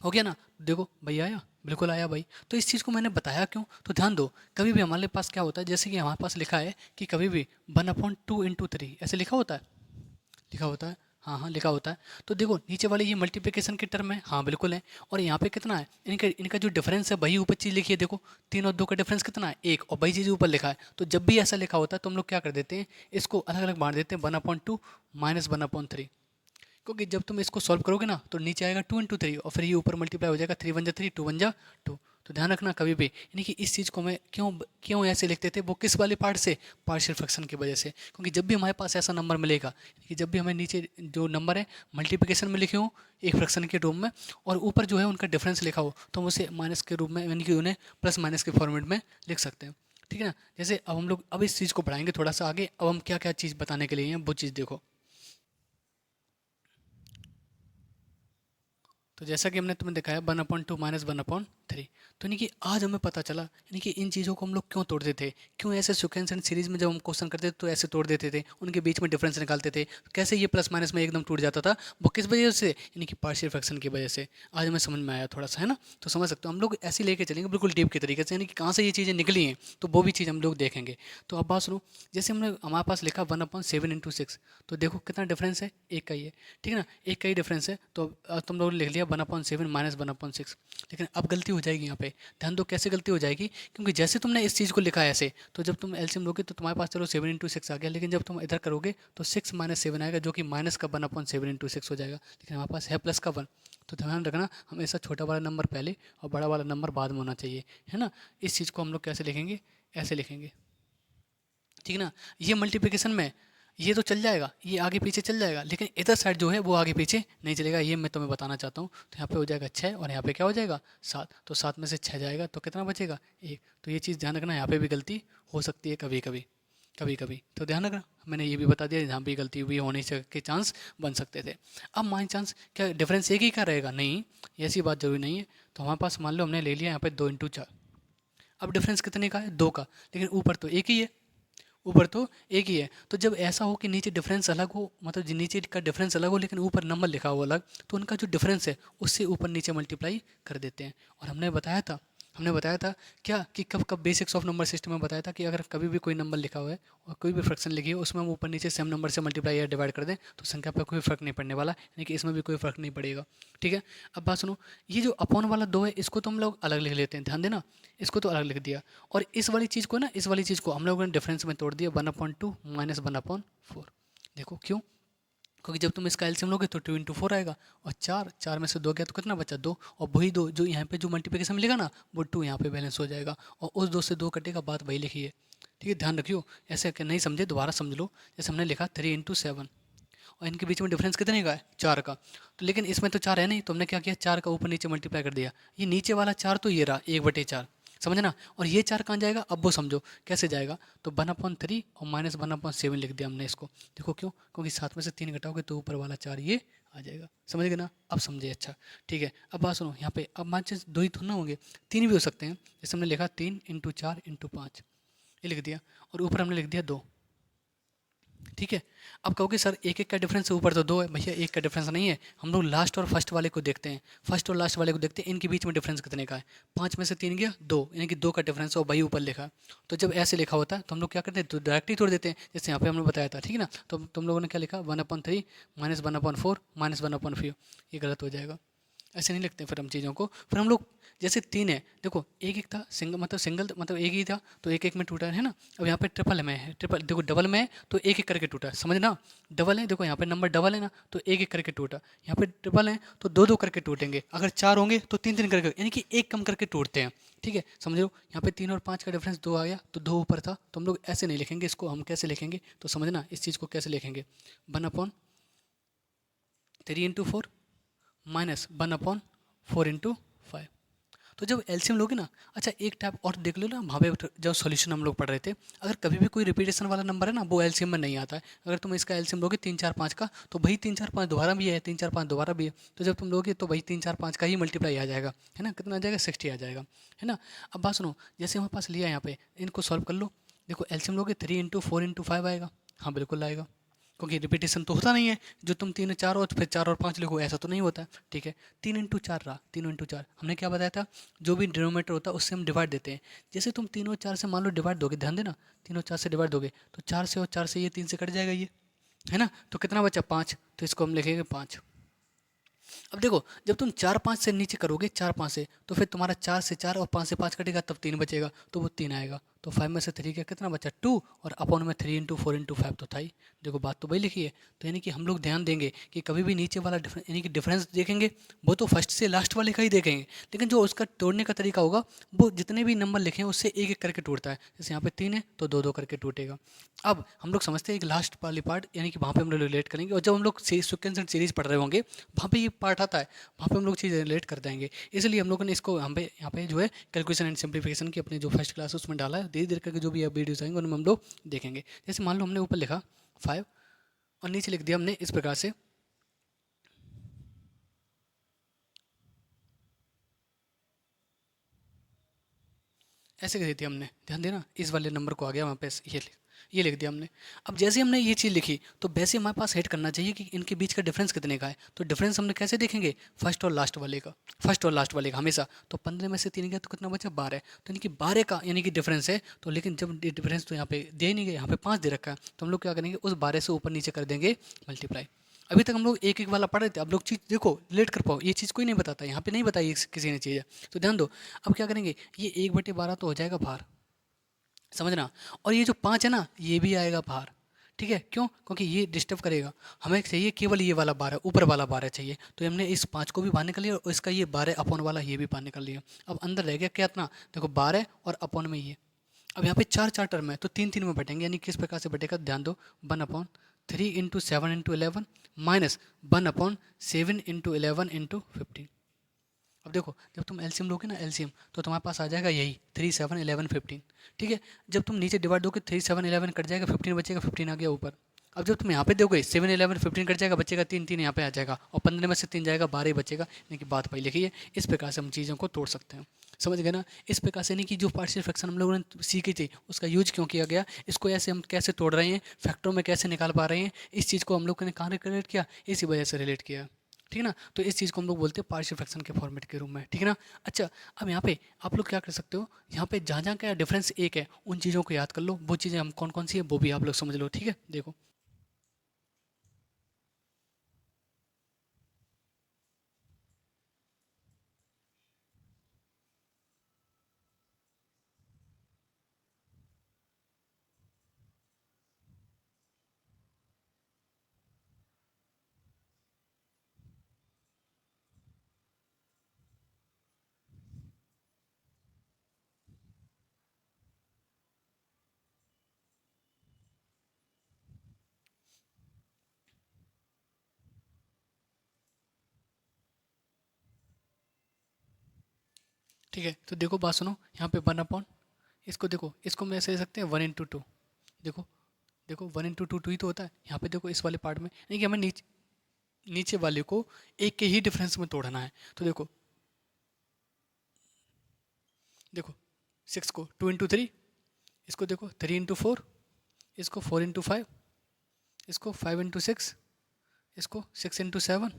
हो गया ना। देखो भाई आया, बिल्कुल आया भाई। तो इस चीज़ को मैंने बताया क्यों, तो ध्यान दो, कभी भी हमारे पास क्या होता है, जैसे कि हमारे पास लिखा है कि कभी भी 1/2 इंटू 3 ऐसे लिखा होता है, लिखा होता है, हाँ हाँ लिखा होता है। तो देखो नीचे वाले ये मल्टीप्लिकेशन के टर्म है, हाँ बिल्कुल है, और यहाँ पे कितना है, इनका इनका जो डिफरेंस है वही ऊपर चीज़ लिखी है, देखो 3 और 2 का डिफरेंस कितना है 1, और वही चीज़ ऊपर लिखा है। तो जब भी ऐसा लिखा होता है तो हम लोग क्या कर देते हैं, इसको अलग अलग बांट देते हैं, 1/2 माइनस 1/3, क्योंकि जब तुम इसको सॉल्व करोगे ना तो नीचे आएगा 2 इंटू 3, और फिर ये ऊपर मल्टीप्लाई हो जाएगा, 3 1 जा 3, 2 1 जा 2। तो ध्यान रखना कभी भी, यानी कि इस चीज़ को मैं क्यों क्यों ऐसे लिखते थे, वो किस वाले पार्ट से, पार्शियल फ्रैक्शन की वजह से, क्योंकि जब भी हमारे पास ऐसा नंबर मिलेगा कि जब भी हमें नीचे जो नंबर है मल्टीप्लिकेशन में लिखे हो एक फ्रैक्शन के रूप में, और ऊपर जो है उनका डिफरेंस लिखा हो, तो हम उसे माइनस के रूप में, यानी कि उन्हें प्लस माइनस के फॉर्मेट में लिख सकते हैं। ठीक है ना, जैसे अब हम लोग अब इस चीज़ को बढ़ाएंगे थोड़ा सा आगे, अब हम क्या क्या चीज़ बताने के लिए हैं वो चीज़ देखो। तो जैसा कि हमने तुम्हें दिखाया 1/2 माइनस 1/3, तो यानी कि आज हमें पता चला, यानी कि इन चीज़ों को हम लोग क्यों तोड़ते थे, क्यों ऐसे सिक्वेंस एंड सीरीज में जब हम क्वेश्चन करते थे तो ऐसे तोड़ देते थे, उनके बीच में डिफरेंस निकालते थे, कैसे ये प्लस माइनस में एकदम टूट जाता था, वो किस वजह से, यानी कि पार्शियल फ्रैक्शन की वजह से। आज हमें समझ में आया थोड़ा सा, है ना, तो समझ सकते हो हम लोग ऐसे लेके चलेंगे बिल्कुल डीप के तरीके से, यानी कि कहाँ से ये चीज़ें निकली हैं तो वो भी चीज़ हम लोग देखेंगे। तो अब बात सुनो, जैसे हमने हमारे पास लिखा 1/7 इंटू 6, तो देखो कितना डिफरेंस है, एक का ही है, ठीक है ना, एक का ही डिफरेंस है, तो तुम लोगों ने लिख लिया 1/7 माइनस 1/6, लेकिन अब गलती हो जाएगी यहाँ पे, ध्यान दो कैसे गलती हो जाएगी, क्योंकि जैसे तुमने इस चीज़ को लिखा है ऐसे, तो जब तुम एलसीएम लोगे तो तुम्हारे पास चलो 7 इंटू 6 आ गया, लेकिन जब तुम इधर करोगे तो 6 माइनस 7 आएगा, जो कि माइनस का 1/7 इंटू 6 हो जाएगा, लेकिन हमारे पास है प्लस का 1। तो ध्यान रखना हमेशा छोटा वाला नंबर पहले और बड़ा वाला नंबर बाद में होना चाहिए, है ना। इस चीज़ को हम लोग कैसे लिखेंगे, ऐसे लिखेंगे, ठीक है ना। ये मल्टीप्लिकेशन में ये तो चल जाएगा, ये आगे पीछे चल जाएगा, लेकिन इधर साइड जो है वो आगे पीछे नहीं चलेगा, ये मैं तुम्हें बताना चाहता हूँ। तो यहाँ पे हो जाएगा 6 और यहाँ पे क्या हो जाएगा 7, तो 7 में से 6 जाएगा तो कितना बचेगा 1। तो ये चीज़ ध्यान रखना, यहाँ पे भी गलती हो सकती है कभी कभी, कभी कभी, तो ध्यान रखना, मैंने ये भी बता दिया यहाँ भी गलती हुई होने के चांस बन सकते थे। अब मान चांस क्या डिफरेंस एक ही का रहेगा, नहीं ऐसी बात जरूरी नहीं है। तो हमारे पास मान लो हमने ले लिया यहाँ पे 2 इंटू 4, अब डिफरेंस कितने का है 2 का, लेकिन ऊपर तो एक ही है, ऊपर तो एक ही है। तो जब ऐसा हो कि नीचे डिफरेंस अलग हो, मतलब नीचे का डिफरेंस अलग हो लेकिन ऊपर नंबर लिखा हो अलग, तो उनका जो डिफरेंस है उससे ऊपर नीचे मल्टीप्लाई कर देते हैं। और हमने बताया था क्या कि कब कब बेसिक्स ऑफ नंबर सिस्टम में बताया था कि अगर कभी भी कोई नंबर लिखा हुआ है और कोई भी फ्रैक्शन लिखी हो उसमें हम ऊपर नीचे सेम नंबर से मल्टीप्लाई या डिवाइड कर दें तो संख्या पर कोई फर्क नहीं पड़ने वाला, यानी कि इसमें भी कोई फर्क नहीं पड़ेगा। ठीक है, अब बात सुनो, ये जो अपॉन वाला 2 है इसको तो हम लोग अलग लिख लेते हैं, ध्यान देना, इसको तो अलग लिख दिया, और इस वाली चीज़ को ना, इस वाली चीज़ को हम लोगों ने डिफरेंस में तोड़ दिया 1/2 माइनस 1/4। देखो क्यों, क्योंकि जब तुम इसका एलसीएम लोगे तो 2 इंटू 4 आएगा, और 4 में से 2 गया तो कितना बचा 2, और वही 2 जो यहाँ पे जो मल्टीप्लिकेशन में लिखा ना वो 2 यहाँ पे बैलेंस हो जाएगा, और उस 2 से 2 कटेगा, बात वही लिखी है। ठीक है, ध्यान रखियो, ऐसे कि नहीं समझे दोबारा समझ लो। जैसे हमने लिखा 3 इंटू 7, और इनके बीच में डिफरेंस कितने का है 4 का, तो लेकिन इसमें तो 4 है नहीं, तो हमने क्या किया 4 का ऊपर नीचे मल्टीप्लाई कर दिया, ये नीचे वाला 4 तो ये रहा 1/4, समझना, और ये 4 कहाँ जाएगा अब वो समझो कैसे जाएगा, तो 1/3 और माइनस 1/7 लिख दिया हमने इसको। देखो क्यों, क्योंकि 7 में से 3 घटाओगे तो ऊपर वाला 4 ये आ जाएगा। समझ गए ना? अब समझे? अच्छा ठीक है। अब बात सुनो, यहाँ पे अब मान चीज दो ही थोड़ा ना होंगे, तीन भी हो सकते हैं। जैसे हमने लिखा 3 × 4 × 5, ये लिख दिया, और ऊपर हमने लिख दिया 2। ठीक है। अब कहोगे सर एक एक का डिफरेंस है, ऊपर तो 2 है। भैया एक का डिफरेंस नहीं है, हम लोग लास्ट और फर्स्ट वाले को देखते हैं। फर्स्ट और लास्ट वाले को देखते हैं, इनके बीच में डिफरेंस कितने का है। 5 में से 3 गया 2, यानी कि 2 का डिफरेंस है, और भाई ऊपर लिखा है। तो जब ऐसे लिखा होता है तो हम लोग क्या करते हैं, तो डायरेक्टली तोड़ देते हैं, जैसे यहाँ पे हमने बताया था। ठीक है ना? तो तुम लोगों ने क्या लिखा, 1/3 -1/4 -1/5, ये गलत हो जाएगा। ऐसे नहीं लिखते फिर हम चीज़ों को। फिर हम लोग जैसे 3 है, देखो एक एक था, सिंगल मतलब एक ही था, तो एक एक में टूटा है ना। अब यहाँ पे ट्रिपल में है, ट्रिपल देखो डबल में है तो एक एक करके टूटा, समझना। डबल है, देखो यहाँ पे नंबर डबल है ना, तो एक एक करके टूटा। यहाँ पे ट्रिपल है तो दो दो करके टूटेंगे, अगर 4 होंगे तो तीन तीन करके, यानी कि एक कम करके टूटते हैं। ठीक है, समझ लो। यहाँ पे 3 और 5 का डिफरेंस 2 आ गया, तो 2 ऊपर था, तो हम लोग ऐसे नहीं लिखेंगे इसको। हम कैसे लिखेंगे तो समझना, इस चीज़ को कैसे लिखेंगे, 1/3 × 4 -1/4 × 5। तो जब एलसीएम लोगे ना, अच्छा एक टाइप और देख लो ना, वहाँ पे जब सॉल्यूशन हम लोग पढ़ रहे थे, अगर कभी भी कोई रिपीटेशन वाला नंबर है ना, वो एलसीएम में नहीं आता है। अगर तुम इसका एलसीएम लोगे 3 4 5 का, तो भाई 3 4 5 दोबारा भी है, 3 4 5 दोबारा भी है, तो जब तुम लोगे तो भाई 3 4 5 का ही मल्टीप्लाई आ जाएगा, है ना? कितना आ जाएगा, 60 आ जाएगा, है ना? अब बात सुनो, जैसे हमारे पास लिया यहाँ पे, इनको सॉल्व कर लो। देखो एलसीएम लोगे 3 × 4 × 5 आएगा। हाँ बिल्कुल आएगा, क्योंकि रिपीटेशन तो होता नहीं है, जो तुम 3 4 और फिर 4 और 5 लिखो, ऐसा तो नहीं होता है। ठीक है, 3 × 4 रहा, 3 × 4 हमने क्या बताया था, जो भी डिनोमीटर होता है उससे हम डिवाइड देते हैं। जैसे तुम 3 और 4 से मान लो डिवाइड दोगे, ध्यान देना, 3 और 4 से डिवाइड दोगे तो 4 से और 4 से ये 3 से कट जाएगा ये, है ना? तो कितना बचा, 5, तो इसको हम लिखेंगे 5। अब देखो जब तुम 4 5 से नीचे करोगे, 4 5 से, तो फिर तुम्हारा 4 से 4 और 5 से 5 कटेगा, तब 3 बचेगा, तो वो 3 आएगा। तो 5 में से 3 का कितना बचा, 2, और अपॉन में 3 × 4 × 5 तो था ही। देखो बात तो वही लिखी है। तो यानी कि हम लोग ध्यान देंगे कि कभी भी नीचे वाला यानी कि डिफरेंस देखेंगे, वो तो फर्स्ट से लास्ट वाले का ही देखेंगे, लेकिन जो उसका तोड़ने का तरीका होगा, वो जितने भी नंबर लिखे हैं उससे एक एक करके टूटता है। जैसे यहाँ पे 3 है तो 2 2 करके टूटेगा। अब हम लोग समझते हैं एक लास्ट वाली पार्ट, यानी कि वहाँ पे हम लोग रिलेट करेंगे, और जब हम लोग सिक्वेंस एंड सीरीज पढ़ रहे होंगे, वहाँ पे ये पार्ट आता है, वहाँ पे हम लोग चीज़ रिलेट कर देंगे। इसलिए हम लोगों ने इसको यहाँ पे जो है कैलकुलेशन एंड सिंप्लीफिकेशन की अपने जो फर्स्ट क्लास है उसमें डाला है। धीरे धीरे करके जो भी वीडियोस आएंगे उनमें हम लोग देखेंगे। जैसे मान लो हमने ऊपर लिखा 5 और नीचे लिख दिया हमने इस प्रकार से, ऐसे कर दी थी हमने, ध्यान देना, इस वाले नंबर को आ गया वहाँ पे, ये लिख दिया हमने। अब जैसे हमने ये चीज़ लिखी, तो वैसे हमारे पास हेड करना चाहिए कि इनके बीच का डिफरेंस कितने का है। तो डिफरेंस हमने कैसे देखेंगे, फर्स्ट और लास्ट वाले का, फर्स्ट और लास्ट वाले का हमेशा। तो 15 में से 3 गया तो कितना बचा, 12। तो यानी कि 12 का यानी कि डिफरेंस है। तो लेकिन जब डिफरेंस तो यहाँ पे दे ही नहीं गए, यहाँ पे 5 दे रखा है, तो हम लोग क्या करेंगे, उस 12 से ऊपर नीचे कर देंगे मल्टीप्लाई। अभी तक हम लोग एक एक वाला पढ़ रहे थे, अब लोग चीज़ देखो रिलेट कर पाओ, ये चीज़ कोई नहीं बताता, यहाँ पे नहीं बताई किसी ने चीज़ है। तो ध्यान दो, अब क्या करेंगे, ये 1/12 तो हो जाएगा बाहर, समझना। और ये जो 5 है ना, ये भी आएगा बाहर। ठीक है, क्यों, क्योंकि ये डिस्टर्ब करेगा। हमें चाहिए केवल ये वाला 12, ऊपर वाला 12 चाहिए, तो हमने इस 5 को भी बाहर निकल लिया, और इसका ये 12 अपॉन वाला ये भी बाहर निकल लिया। अब अंदर रह गया क्या, इतना देखो 12 और अपॉन में ये। अब यहाँ पे 4 4 टर्म है, तो 3 3 में बटेंगे, यानी किस प्रकार से बटेगा, ध्यान दो, 1/3 × 7 × 11 -1/7 × 11 × 15। अब देखो जब तुम एलसीएम लोगे ना, एलसीएम, तो तुम्हारे पास आ जाएगा यही 3 7 11 15। ठीक है, जब तुम नीचे डिवाइड दोगे 3 7 11 कट जाएगा, 15 बचेगा, 15 आ गया ऊपर। अब जब तुम यहाँ पे दोगे 7 11 15 कट जाएगा, बचेगा 3 3 यहाँ पे आ जाएगा, और 15 में से 3 जाएगा, 12 ही बचेगा। यानी कि बात वही लिखी है। इस प्रकार से हम चीज़ों को तोड़ सकते हैं, समझ गए ना? इस प्रकार से नहीं कि जो पार्शियल फ्रैक्शन हम लोगों ने सीखी थी उसका यूज क्यों किया गया, इसको ऐसे हम कैसे तोड़ रहे हैं, फैक्टरों में कैसे निकाल पा रहे हैं, इस चीज़ को हम लोग ने कहाँ रिलेट किया, इसी वजह से रिलेट किया। ठीक है ना? तो इस चीज़ को हम लोग बोलते हैं पार्शियल फ्रैक्शन के फॉर्मेट के रूप में। ठीक है ना? अच्छा, अब यहाँ पे आप लोग क्या कर सकते हो, यहाँ पे जहाँ जहाँ का डिफरेंस एक है उन चीज़ों को याद कर लो, वो चीज़ें हम कौन कौन सी है वो भी आप लोग समझ लो। ठीक है, देखो ठीक है, तो देखो बात सुनो, यहाँ पे 1/, इसको देखो, इसको हम ऐसे ले सकते हैं 1 × 2। देखो देखो 1 × 2 2 ही तो होता है। यहाँ पे देखो इस वाले पार्ट में, यानी कि हमें नीचे नीचे वाले को एक के ही डिफरेंस में तोड़ना है। तो देखो देखो 6 को 2 × 3, इसको देखो 3 × 4, इसको 4 × 5, इसको 5 × 6, इसको 6 × 7,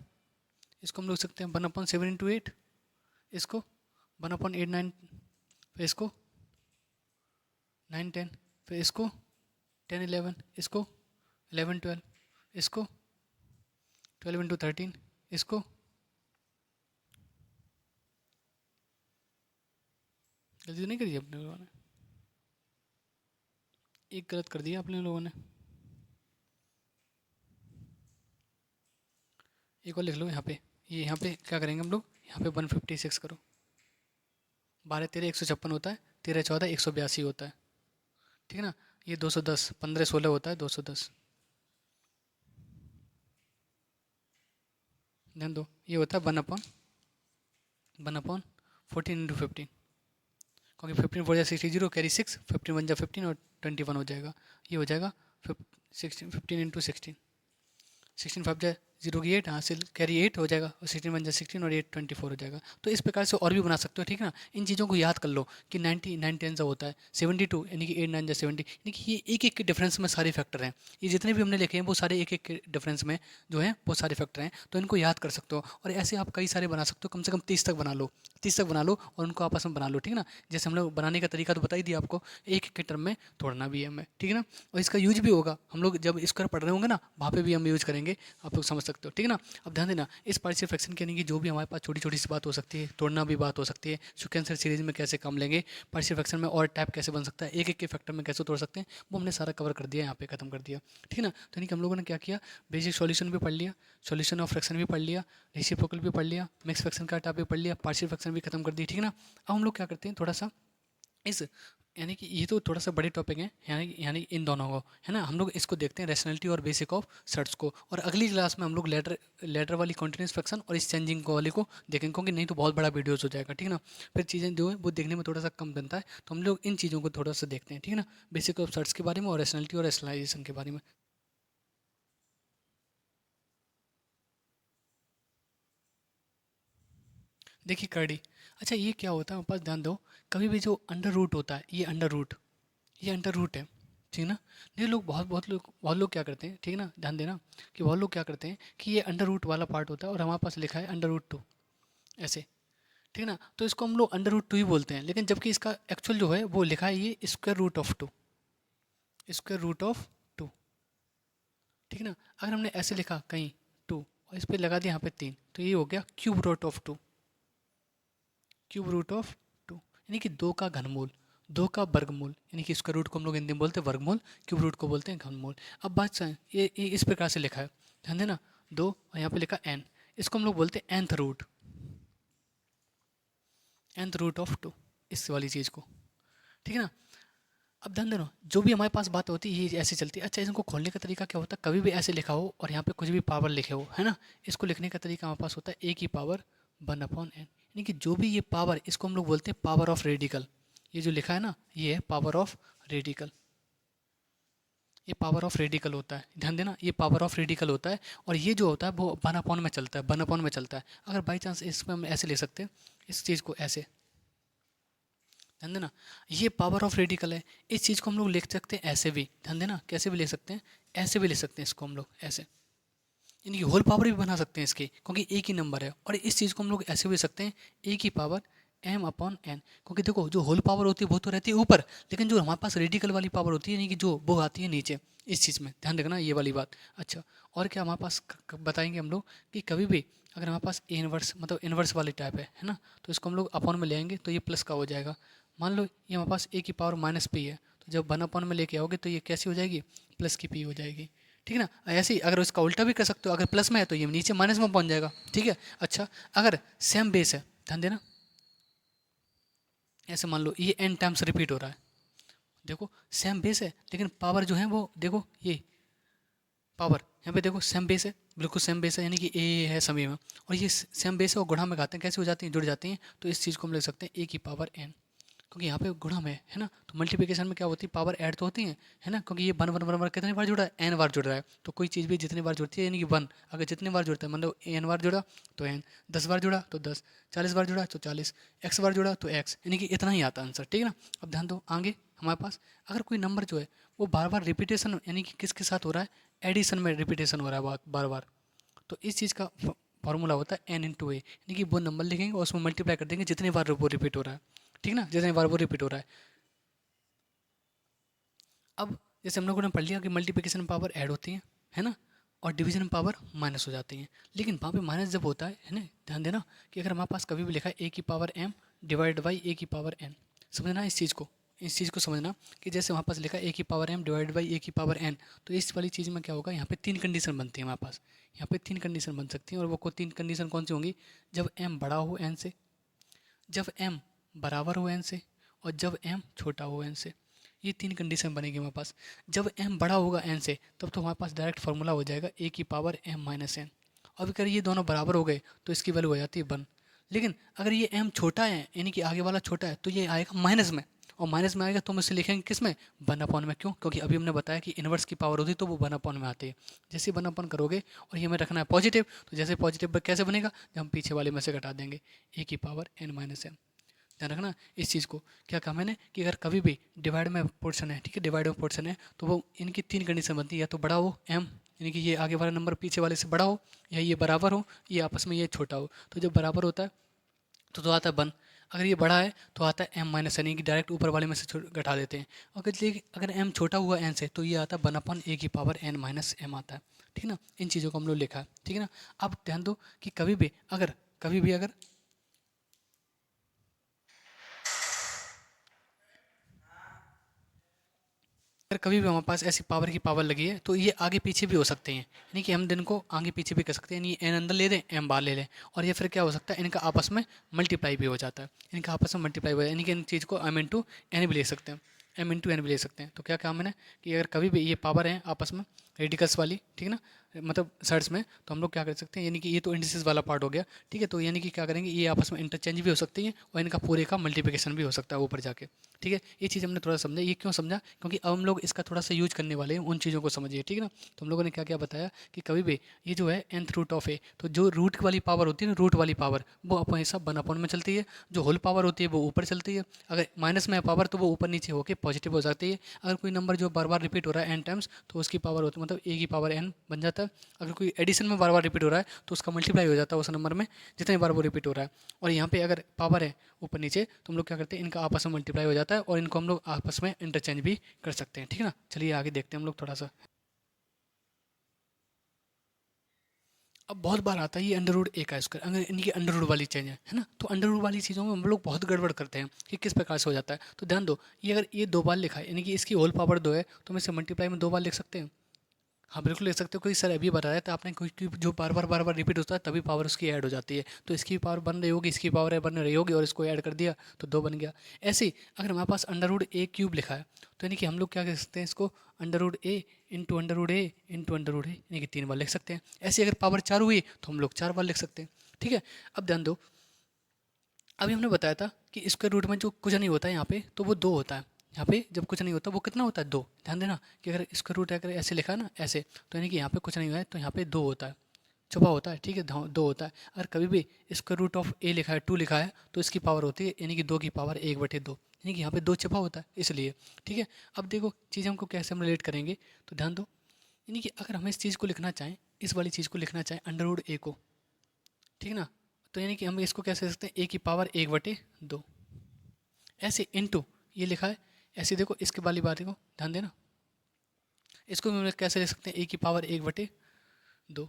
इसको हम लोग सकते हैं 1/7 × 8, इसको 1/8 9, फिर इसको 9 10, फिर इसको 10 11, इसको 11 12, इसको 12 × 13, इसको गलती तो नहीं करी अपने लोगों ने, एक गलत कर दिया अपने लोगों ने। एक और लिख लो यहाँ पे, ये यहाँ पे क्या करेंगे हम लोग, यहाँ पे 156 करो, 12 13 156 होता है, 13 14 182 होता है, ठीक है ना। ये 210, 15 16 होता है 210, ध्यान दो, ये होता है 1/14 × 15, क्योंकि 15 4 60 0 कैरी 6, 15 1 15 और 21 हो जाएगा, ये हो जाएगा 16 15 × 16, 16 5 जा 0 की 8, हाँ से कैरी 8 हो जाएगा, और 16 1 16 और 8 24 हो जाएगा। तो इस प्रकार से और भी बना सकते हो, ठीक है ना। इन चीज़ों को याद कर लो कि 90 9 10 होता है, 72 यानी कि 8 9 70, यानी कि ये एक एक के डिफरेंस में सारे फैक्टर हैं। ये जितने भी हमने लिखे हैं वो सारे एक एक के डिफरेंस में जो है वो सारे फैक्टर हैं, तो इनको याद कर सकते हो। और ऐसे आप कई सारे बना सकते हो, कम से कम 30 तक बना लो, 30 तक बना लो और उनको आपस में बना लो, ठीक है ना। जैसे हम लोग बनाने का तरीका तो बता ही दिया आपको, एक एक के टर्म में तोड़ना भी है हमें, ठीक है ना। और इसका यूज भी होगा, हम लोग जब स्क्वायर पढ़ रहे होंगे ना वहाँ पे भी हम यूज करेंगे, आप लोग समझ सकते हो, ठीक है ना। अब ध्यान देना, इस पार्शियल फ्रैक्शन के यानी कि जो भी हमारे पास छोटी छोटी सी बात हो सकती है, तोड़ना भी बात हो सकती है, सीक्वेंसर सीरीज में कैसे काम लेंगे, पार्शियल फ्रैक्शन में और टाइप कैसे बन सकता है, एक एक के फैक्टर में कैसे तोड़ सकते हैं, वो हमने सारा कवर कर दिया, यहाँ पे खत्म कर दिया, ठीक है ना। तो यानी कि हम लोगों ने क्या किया, बेसिक सॉल्यूशन भी पढ़ लिया, सॉल्यूशन ऑफ फ्रैक्शन भी पढ़ लिया, रेसिप्रोकल भी पढ़ लिया, मिक्स फ्रैक्शन का टाइप भी पढ़ लिया, पार्शियल फ्रैक्शन भी खत्म कर दी, ठीक है ना। अब हम लोग क्या करते हैं थोड़ा सा इस, यानी कि ये तो थोड़ा सा बड़े टॉपिक हैं, यानी इन दोनों को, है ना, हम लोग इसको देखते हैं रैशनैलिटी और बेसिक ऑफ सर्ट्स को, और अगली क्लास में हम लोग लेटर वाली कॉन्टिन्यूस फ्रैक्शन और इस चेंजिंग को वाले को देखेंगे, क्योंकि नहीं तो बहुत बड़ा वीडियोस हो जाएगा, ठीक है ना। फिर चीज़ें जो है वो देखने में थोड़ा सा कम बनता है, तो हम लोग इन चीज़ों को थोड़ा सा देखते हैं, ठीक है ना, बेसिक ऑफ सर्ट्स के बारे में और रैशनैलिटी और रैशनलाइजेशन के बारे में। देखिए कर्डी, अच्छा ये क्या होता है हमारे पास, ध्यान दो, कभी भी जो अंडर रूट होता है, ये अंडर रूट है, ठीक है ना। ये लोग बहुत लोग क्या करते हैं, ठीक है ना, ध्यान देना कि बहुत लोग क्या करते हैं कि ये अंडर रूट वाला पार्ट होता है और हमारे पास लिखा है अंडर रूट 2, ऐसे, ठीक है ना। तो इसको हम लोग अंडर रूट 2 ही बोलते हैं, लेकिन जबकि इसका एक्चुअल जो है वो लिखा है ये स्क्वायर रूट ऑफ टू, ठीक है ना। अगर हमने ऐसे लिखा कहीं 2 और इस पर लगा दिया यहाँ पे 3, तो ये हो गया क्यूब रूट ऑफ टू, यानी कि 2 का घनमूल, 2 का वर्गमूल, यानी कि इसका रूट को हम लोग हिंदी में बोलते हैं वर्गमूल, क्यूब रूट को बोलते हैं घनमूल। अब बात सुन, ये इस प्रकार से लिखा है, ध्यान देना, 2 और यहाँ पे लिखा n, इसको हम लोग बोलते हैं nth रूट ऑफ 2, इस वाली चीज़ को, ठीक है ना। अब ध्यान देना, जो भी हमारे पास बात होती है ये ऐसे चलती है। अच्छा, इसको खोलने का तरीका क्या होता है, कभी भी ऐसे लिखा हो और यहाँ पे कुछ भी पावर लिखे हो, है ना, इसको लिखने का तरीका हमारे पास होता है a⁴ यानी कि जो भी ये पावर, इसको हम लोग बोलते हैं पावर ऑफ रेडिकल, ये जो लिखा है ना ये है पावर ऑफ रेडिकल, ये पावर ऑफ रेडिकल होता है, ध्यान देना, ये पावर ऑफ रेडिकल होता है। और ये जो होता है वो 1/, में चलता है, 1/, में चलता है। अगर बाई चांस इसमें हम ऐसे ले सकते हैं, इस चीज़ को ऐसे, ध्यान देना, ये पावर ऑफ रेडिकल है। इस चीज़ को हम लोग लिख सकते हैं ऐसे भी, ध्यान देना, कैसे भी ले सकते हैं, ऐसे भी ले सकते हैं इसको हम लोग ऐसे, यानी कि होल पावर भी बना सकते हैं इसके, क्योंकि एक ही नंबर है। और इस चीज़ को हम लोग ऐसे भी ले सकते हैं a⁴n, क्योंकि देखो जो होल पावर होती है वो तो रहती है ऊपर, लेकिन जो हमारे पास रेडिकल वाली पावर होती है, यानी कि जो वो आती है नीचे, इस चीज़ में ध्यान रखना ये वाली बात। अच्छा, और क्या हमारे पास बताएंगे हम लोग कि कभी भी अगर हमारे पास इनवर्स, मतलब इनवर्स वाली टाइप है ना, तो इसको हम लोग अपॉन में ले आएंगे तो ये प्लस का हो जाएगा। मान लो ये हमारे पास a⁻⁻p है, तो जब 1/, में लेके आओगे तो ये कैसी हो जाएगी, प्लस की p हो जाएगी, ठीक है ना। ऐसे ही अगर इसका उल्टा भी कर सकते हो, अगर प्लस में है तो ये नीचे माइनस में पहुंच जाएगा, ठीक है। अच्छा, अगर सेम बेस है, ध्यान देना, ऐसे मान लो ये n टाइम्स रिपीट हो रहा है, देखो सेम बेस है लेकिन पावर जो है वो देखो, ये पावर यहाँ पे देखो सेम बेस है, बिल्कुल सेम बेस है, यानी कि ए है सभी में, और ये सेम बेस है और गुणा में खाते हैं, कैसे हो जाती हैं, जुड़ जाती हैं। तो इस चीज़ को हम लिख सकते हैं a⁻n, क्योंकि यहाँ पे गुणा में है ना, तो मल्टीप्लिकेशन में क्या होती है, पावर ऐड तो होती है ना, क्योंकि ये वन वन वन वन कितनी बार जुड़ा है, एन बार जुड़ रहा है। तो कोई चीज़ भी जितनी बार जुड़ती है यानी कि वन, अगर जितनी बार जुड़ता है मतलब एन बार जुड़ा तो एन, 10 बार जुड़ा तो 10, 40 बार जुड़ा तो 40, एक्स बार जुड़ा तो एक्स, यानी कि इतना ही आता आंसर। ठीक है ना। अब ध्यान दो आगे हमारे पास अगर कोई नंबर जो है वो बार बार रिपीटेशन यानी कि किसके साथ हो रहा है, एडिशन में रिपीटेशन हो रहा है बार बार, तो इस चीज़ का फॉर्मूला होता है एन इंटू ए, यानी कि वो नंबर लिखेंगे और उसमें मल्टीप्लाई कर देंगे जितनी बार वो रिपीट हो रहा है। ठीक ना, जितनी बार वो रिपीट हो रहा है। अब जैसे हम लोगों ने पढ़ लिया कि मल्टीप्लिकेशन में पावर ऐड होती है ना, और डिवीजन में पावर माइनस हो जाती है। लेकिन वहाँ पे माइनस जब होता है ना, ध्यान देना कि अगर हमारे पास कभी भी लिखा है ए की पावर एम डिवाइड बाई ए की पावर एन, समझना इस चीज़ को समझना कि जैसे वहाँ पास लिखा है ए की पावर एम डिवाइड बाई ए की पावर एन, तो इस वाली चीज़ में क्या होगा, यहाँ पे 3 कंडीशन बनती है हमारे पास, यहाँ पे 3 कंडीशन बन सकती हैं। और वो 3 कंडीशन कौन सी होंगी, जब एम बड़ा हो एन से, जब एम बराबर हो एन से, और जब एम छोटा हो एन से। ये 3 कंडीशन बनेगी हमारे पास। जब एम बड़ा होगा एन से तब तो हमारे पास डायरेक्ट फार्मूला हो जाएगा ए की पावर एम माइनस एन। अब अगर ये दोनों बराबर हो गए तो इसकी वैल्यू हो जाती है 1। लेकिन अगर ये एम छोटा है यानी कि आगे वाला छोटा है तो ये आएगा माइनस में, और माइनस में आएगा तो हम इसे लिखेंगे किस में, 1/, में। क्यों, क्योंकि अभी हमने बताया कि इन्वर्स की पावर होती है तो वो 1/, में आती है। जैसे 1/, करोगे और ये हमें रखना है पॉजिटिव, तो जैसे पॉजिटिव कैसे बनेगा, जब हम पीछे वाले में से घटा देंगे ए की पावर एन माइनस एन। ध्यान रखना इस चीज़ को। क्या कहा मैंने कि अगर कभी भी डिवाइड में पोर्शन है, ठीक है, डिवाइड में पोर्शन है तो वो इनकी 3 कंडीशन बनती है, या तो बड़ा हो एम यानी कि ये आगे वाला नंबर पीछे वाले से बड़ा हो, या ये बराबर हो, ये आपस में ये छोटा हो। तो जब बराबर होता है तो आता है 1, अगर ये बड़ा है तो आता है एम माइनस एन, कि डायरेक्ट ऊपर वाले में से घटा देते हैं। अगर एम छोटा हुआ एन से तो ये आता है 1/, ए की पावर एन माइनस एम आता है। ठीक है ना, इन चीज़ों को हम लोग लिखा है। ठीक है ना। अब ध्यान दो कि कभी भी अगर अगर कभी भी हमारे पास ऐसी पावर की पावर लगी है तो ये आगे पीछे भी हो सकते हैं, यानी कि हम दिन को आगे पीछे भी कर सकते हैं, यानी एन अंदर ले दें एम बाहर ले लें, और ये फिर क्या हो सकता है, इनका आपस में मल्टीप्लाई भी हो जाता है, इनका आपस में मल्टीप्लाई हो जाता है, यानी कि इन चीज़ को एम इंटू एन भी ले सकते हैं, एम इंटू एन भी ले सकते हैं। तो क्या कहा मैंने कि अगर कभी भी ये पावर है आपस में रेडिकल्स वाली, ठीक है ना, मतलब साइड्स में, तो हम लोग क्या कर सकते हैं, यानी कि ये तो इंडिसेस वाला पार्ट हो गया। ठीक है, तो यानी कि क्या करेंगे, ये आपस में इंटरचेंज भी हो सकती है और इनका पूरे का मल्टीप्लिकेशन भी हो सकता है ऊपर जाके। ठीक है, ये चीज़ हमने थोड़ा समझा। ये क्यों समझा, क्योंकि अब हम लोग इसका थोड़ा सा यूज करने वाले हैं, उन चीज़ों को समझिए। ठीक है ना। तो हम लोगों ने क्या क्या बताया कि कभी भी ये जो है nth रूट ऑफ ए, तो जो रूट वाली पावर होती है ना, रूट वाली पावर वो हमेशा 1/, में चलती है। जो होल पावर होती है वो ऊपर चलती है। अगर माइनस में है पावर तो वो ऊपर नीचे होकर पॉजिटिव हो जाती है। अगर कोई नंबर जो बार बार रिपीट हो रहा है एन टाइम्स तो उसकी पावर होती है मतलब ए की पावर एन बन जाता है। अगर कोई एडिशन में बार बार रिपीट हो रहा है तो उसका मल्टीप्लाई हो जाता है उस नंबर में जितने बार वो रिपीट हो रहा है। और यहाँ पे अगर पावर है ऊपर नीचे तो हम लोग क्या करते हैं, इनका आपस में मल्टीप्लाई हो जाता है और इनको हम लोग आपस में इंटरचेंज भी कर सकते हैं। ठीक है ना। चलिए आगे देखते हैं हम लोग थोड़ा सा। अब बहुत बार आता है ये अंडर रूट ए का स्क्वायर, अगर इनकी अंडर रूट वाली चेंज है ना, तो अंडर रूट वाली चीज़ों में हम लोग बहुत गड़बड़ करते हैं कि किस प्रकार से हो जाता है। तो ध्यान दो, ये अगर ये 2 बार लिखा है यानी कि इसकी होल पावर 2 है तो हम इसे मल्टीप्लाई में 2 बार लिख सकते हैं। हाँ बिल्कुल लिख सकते हो। कोई सर अभी बताया था आपने, कोई जो बार बार रिपीट होता है तभी पावर उसकी ऐड हो जाती है। तो इसकी पावर बन रही होगी, इसकी पावर बन रही होगी और इसको ऐड कर दिया तो 2 बन गया। ऐसे ही अगर हमारे पास अंडर रूट ए क्यूब लिखा है तो यानी कि हम लोग क्या कर सकते हैं, इसको अंडर रूट ए इंटू अंडर रूट ए इंटू अंडर रूट ए यानी कि 3 बार लिख सकते हैं। ऐसे अगर पावर 4 हुई तो हम लोग 4 बार लिख सकते हैं। ठीक है। अब ध्यान दो, अभी हमने बताया था कि स्क्वायर रूट में जो कुछ नहीं होता है यहाँ पे तो वो 2 होता है। यहाँ पे जब कुछ नहीं होता वो कितना होता है, 2। ध्यान देना कि अगर स्क्वायर रूट अगर ऐसे लिखा है ना ऐसे, तो यानी कि यहाँ पे कुछ नहीं हुआ है तो यहाँ पे 2 होता है, छुपा होता है। ठीक है, 2 होता है। अगर कभी भी स्क्वायर रूट ऑफ ए लिखा है 2 लिखा है तो इसकी पावर होती है यानी कि 2 की पावर 1/2, यानी कि यहाँ पे 2 छुपा होता है इसलिए। ठीक है। अब देखो चीज़ हमको कैसे हम रिलेट करेंगे, तो ध्यान दो, यानी कि अगर हम इस चीज़ को लिखना चाहें, इस वाली चीज़ को लिखना चाहें अंडर रूट ए को, ठीक है ना, तो यानी कि हम इसको कैसे लिख सकते हैं, ए की पावर 1/2 ऐसे इनटू ये लिखा है ऐसे। देखो इसके वाली बात को ध्यान देना, इसको भी हम कैसे लिख सकते हैं, ए की पावर 1/2।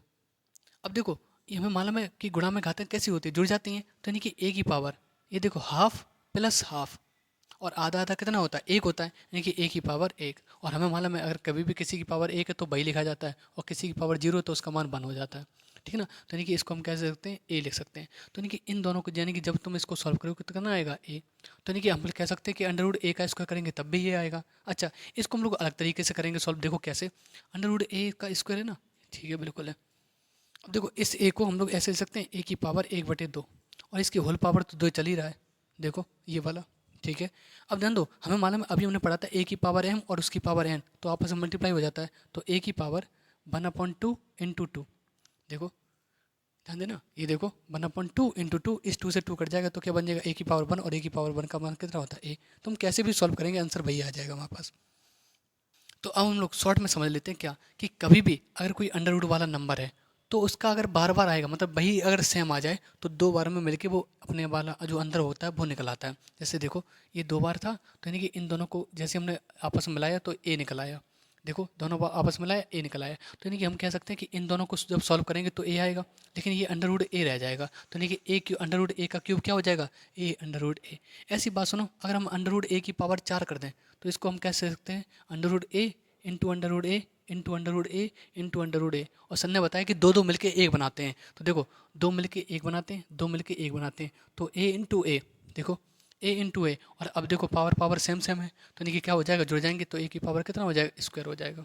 अब देखो ये हमें मालूम है कि गुणा में घातें कैसी होती है, जुड़ जाती हैं। तो यानी कि ए की पावर, ये देखो हाफ प्लस हाफ, और आधा आधा कितना होता है, 1 होता है, यानी कि ए की पावर 1। और हमें मालूम है अगर कभी भी किसी की पावर 1 है तो वही लिखा जाता है, और किसी की पावर 0 है तो उसका मान 1 हो जाता है। ठीक है ना। तो यानी कि इसको हम कैसे सकते हैं, ए लिख सकते हैं। तो यानी कि इन दोनों को, यानी कि जब तुम इसको सॉल्व करोगे तो कितना आएगा, ए। तो यानी कि हम कह सकते हैं कि अंडर रूट ए का स्क्वायर करेंगे तब भी ये आएगा। अच्छा, इसको हम लोग अलग तरीके से करेंगे सॉल्व, देखो कैसे। अंडर रूट ए का स्क्वायर है ना, ठीक है बिल्कुल है। अब देखो इस ए को हम लोग ऐसे लिख सकते हैं, ए की पावर 1/2, और इसकी होल पावर तो 2 चल ही रहा है, देखो ये वाला ठीक है। अब ध्यान दो, हमें मालूम है अभी हमने पढ़ा था ए की पावर m और उसकी पावर n, तो आपस में मल्टीप्लाई हो जाता है, तो ए की पावर 1/2 इंटू टू। देखो ध्यान देना, ये देखो 1/2 इंटू टू, इस 2 से 2 कट जाएगा तो क्या बन जाएगा, ए की पावर 1 और ए की पावर 1 का मान कितना होता है ए। तो हम कैसे भी सॉल्व करेंगे आंसर वही आ जाएगा हमारे पास। तो अब हम लोग शॉर्ट में समझ लेते हैं क्या, कि कभी भी अगर कोई अंडर रूट वाला नंबर है तो उसका अगर बार बार आएगा, मतलब वही अगर सेम आ जाए, तो दो बार में मिलके वो अपने वाला जो अंदर होता है वो निकल आता है। जैसे देखो ये दो बार था, तो यानी कि इन दोनों को जैसे हमने आपस में मिलाया तो ए निकल आया। देखो दोनों आपस में मिलाया ए निकल आया, तो यानी कि हम कह सकते हैं कि इन दोनों को जब सॉल्व करेंगे तो ए आएगा, लेकिन ये अंडर रूट ए रह जाएगा, तो यानी कि ए क्यू अंडर रूट ए का क्यूब क्या हो जाएगा, ए अंडर रूट ए। ऐसी बात सुनो, अगर हम अंडर रूट ए की पावर 4 कर दें तो इसको हम कह सकते हैं अंडर रूट ए इंटू अंडर रूट ए इंटू अंडर रूट ए इंटू अंडर रूट ए। और सर ने बताया कि दो दो मिलके एक बनाते हैं, तो देखो दो मिलके एक बनाते हैं, दो मिलके एक बनाते हैं, तो ए इंटू ए, देखो ए इंटू ए। और अब देखो पावर पावर सेम सेम है, तो यानी कि क्या हो जाएगा, जुड़ जाएंगे, तो ए की पावर कितना हो जाएगा, स्क्वायर हो जाएगा,